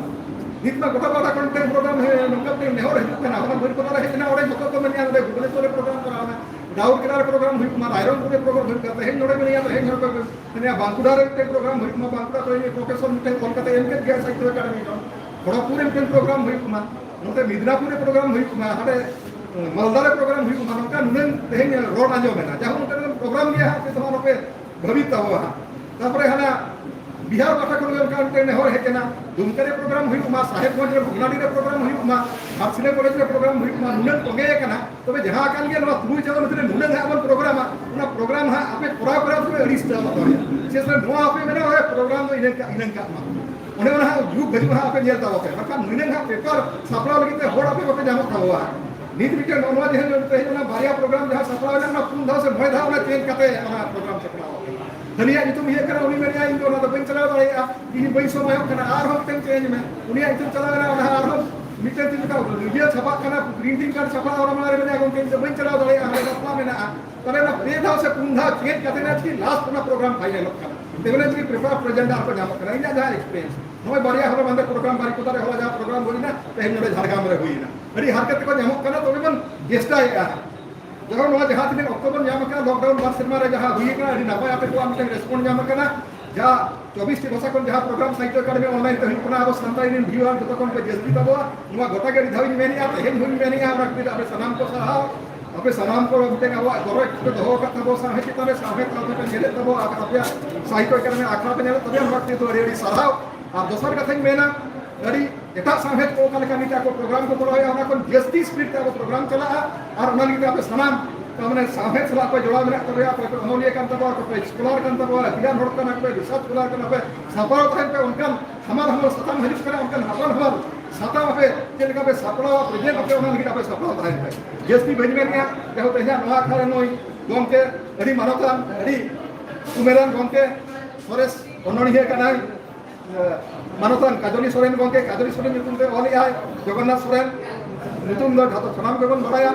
नितमा गोटा गोटा कंटेंट प्रोग्राम है नोका पे नेहर है ना हम बड़ पता है ना ओडे जतो को मनिया ओडे भुवनेश्वर प्रोग्राम कराना दाऊद केदार प्रोग्राम हुई कुमार आयरन पुरे प्रोग्राम हुई करते हैं नोडे मनिया तो है नोडे ने बांकुड़ा रे प्रोग्राम हुई कुमार बांकुड़ा तो ये प्रोफेसर मिटे कोलकाता एमके गया साहित्य अकादमी का खड़गपुर एमके प्रोग्राम हुई कुमार नोते मिदनापुर प्रोग्राम हुई कुमार हाडे मालदा प्रोग्राम हुई कुमार नोका नुन तेहें रोड आजो मेना जहां उनका प्रोग्राम लिया है पे तमारो पे भवित हुआ तापरे हना बिहार पाटा को उनका ने हो है केना दुमकरे प्रोग्राम हुई कुमार साहेबगंज रे भगनाडी रे प्रोग्राम हुई कुमार हारसिले कॉलेज रे प्रोग्राम हुई कुमार नुन तोगे केना तबे जहां काल गे नो तुई चलो मते नुन है अपन प्रोग्राम ना प्रोग्राम हा आपे कोरा कोरा तो अड़ीस ता मतोया सेसरे नो आपे मेना है प्रोग्राम तो इनका मा ओने ना जुग भजु हा आपे नेलता ओके मका नुन हा पेपर सपड़ा लगिते होड़ आपे बापे जामो खावा नीत बिटे नोनवा जे ना बारिया प्रोग्राम जहां सपड़ा ना पुन धाव से भय धाव ना चेंज कते ना प्रोग्राम सपड़ा धनिया नितुम ये करा उनी मेरिया इन दोना तो बइन चला दड़ेया इन बइन समय कना आर हम टेम चेंज में उनी इतु चला ना आर हम मिटे दिन का वीडियो छपा कना प्रिंटिंग कर छपा और हमारे में आगो टेम से बइन चला दड़ेया हमारे सपना में ना तले ना पे धाव से पुन धाव चेंज कते ना की लास्ट ना प्रोग्राम फाइनल का देवले जी प्रिपेयर प्रेजेंट आप जाम करा इन जा एक्सपीरियंस नय बारिया हर बंदे प्रोग्राम बारी कोतारे होला जा प्रोग्राम होई ना तेहन नडे झारगाम रे होई ना अरे हरकत को जाम कना तो मन गेस्टा है जहाँ नवा जहाँ दिन अक्टोबर जाम का लॉकडाउन बार शर्मा रे जहाँ हुई का अभी नवा पे को हम रेस्पॉन्ड जाम का जहाँ 24 भाषा को जहाँ प्रोग्राम साहित्य अकादमी ऑनलाइन तहिन कोना अब संताइन व्यू आन तो कोन पे जस्ती तबो नवा गोटा के धावी मेनी आ तहेन हुई मेनी आ रखते आपे सलाम को सहाव आपे सलाम को मिटे अब गरो तो दहो का तबो साहे के तबे साहे का तो नेले तबो आपे साहित्य अकादमी आखरा पे नेले तबे हम रखते तो रेडी सहाव और दोसर कथा मेना अड़ी एटा साहे को कल का नीता को प्रोग्राम को बोलो है कोन जस्ती स्पिरिट का प्रोग्राम चला और उना लीते आपे सलाम हमने साहे सला पे जोड़ा में तबे आप अमोलिया kan तबो को एक्सप्लोर kan तबो दिया नोट kan पे रिसर्च कला kan पे सफर थान पे उनका हमार सतम हरिस करे उनका हपन हमार सतम पे जेलका पे सपड़ा प्रेजेंट पे उना लिखा पे सपड़ा थान पे जस्ती बन में गया जहो तेजा नवा खारे नोई गोमके अड़ी मानवता अड़ी उमेरान गोमके फॉरेस्ट ओनोनिया कनाई मानवतान काजली सोरेन गोमके काजली सोरेन नितुम ते ओली आय जगन्नाथ सोरेन नितुम दो धातो सनाम बेगन बड़ाया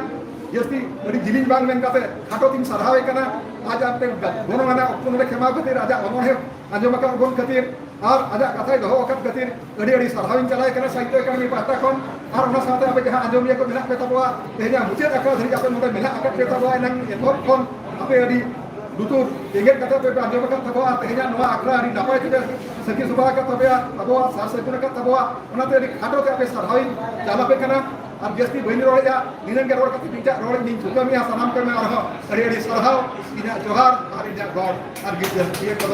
जस्ती अड़ी जिलिंग बांग में काते खाटो तीन सरावे कना आज आपते दोनो माने अक्टूबर में खेमा खातिर आजा अमोहे आजमा का गोन खातिर और आजा कथाय दहो वक्त खातिर अड़ी अड़ी सराविन चलाय कना साहित्य अकादमी पाटा कोन और उना साथे आपे जहां आजमिया को मेना पे तबवा तेजा मुचे अकरा धरि आपे मोटे मेना अकरा पे तबवा नंग एथोर कोन आपे अड़ी दुतुर तेगेट कथा पे आजमा का तबवा तेजा नवा अकरा अड़ी नापाय ते सखी सुबा का तबया तबवा सार सकुन का तबवा उना ते अड़ी खाटो ते आपे सराविन चला पे कना अब जस्ती बहन रोड़ा निरंग रोड का बीजा रोड नी चुका में सलाम कर में और अरे अरे सरहाव इना जोहार और इना गॉड और गिफ्ट ये को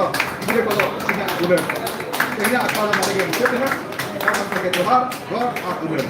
इना उलर इना अकाल मारे के मुझे ना और के जोहार गॉड और उलर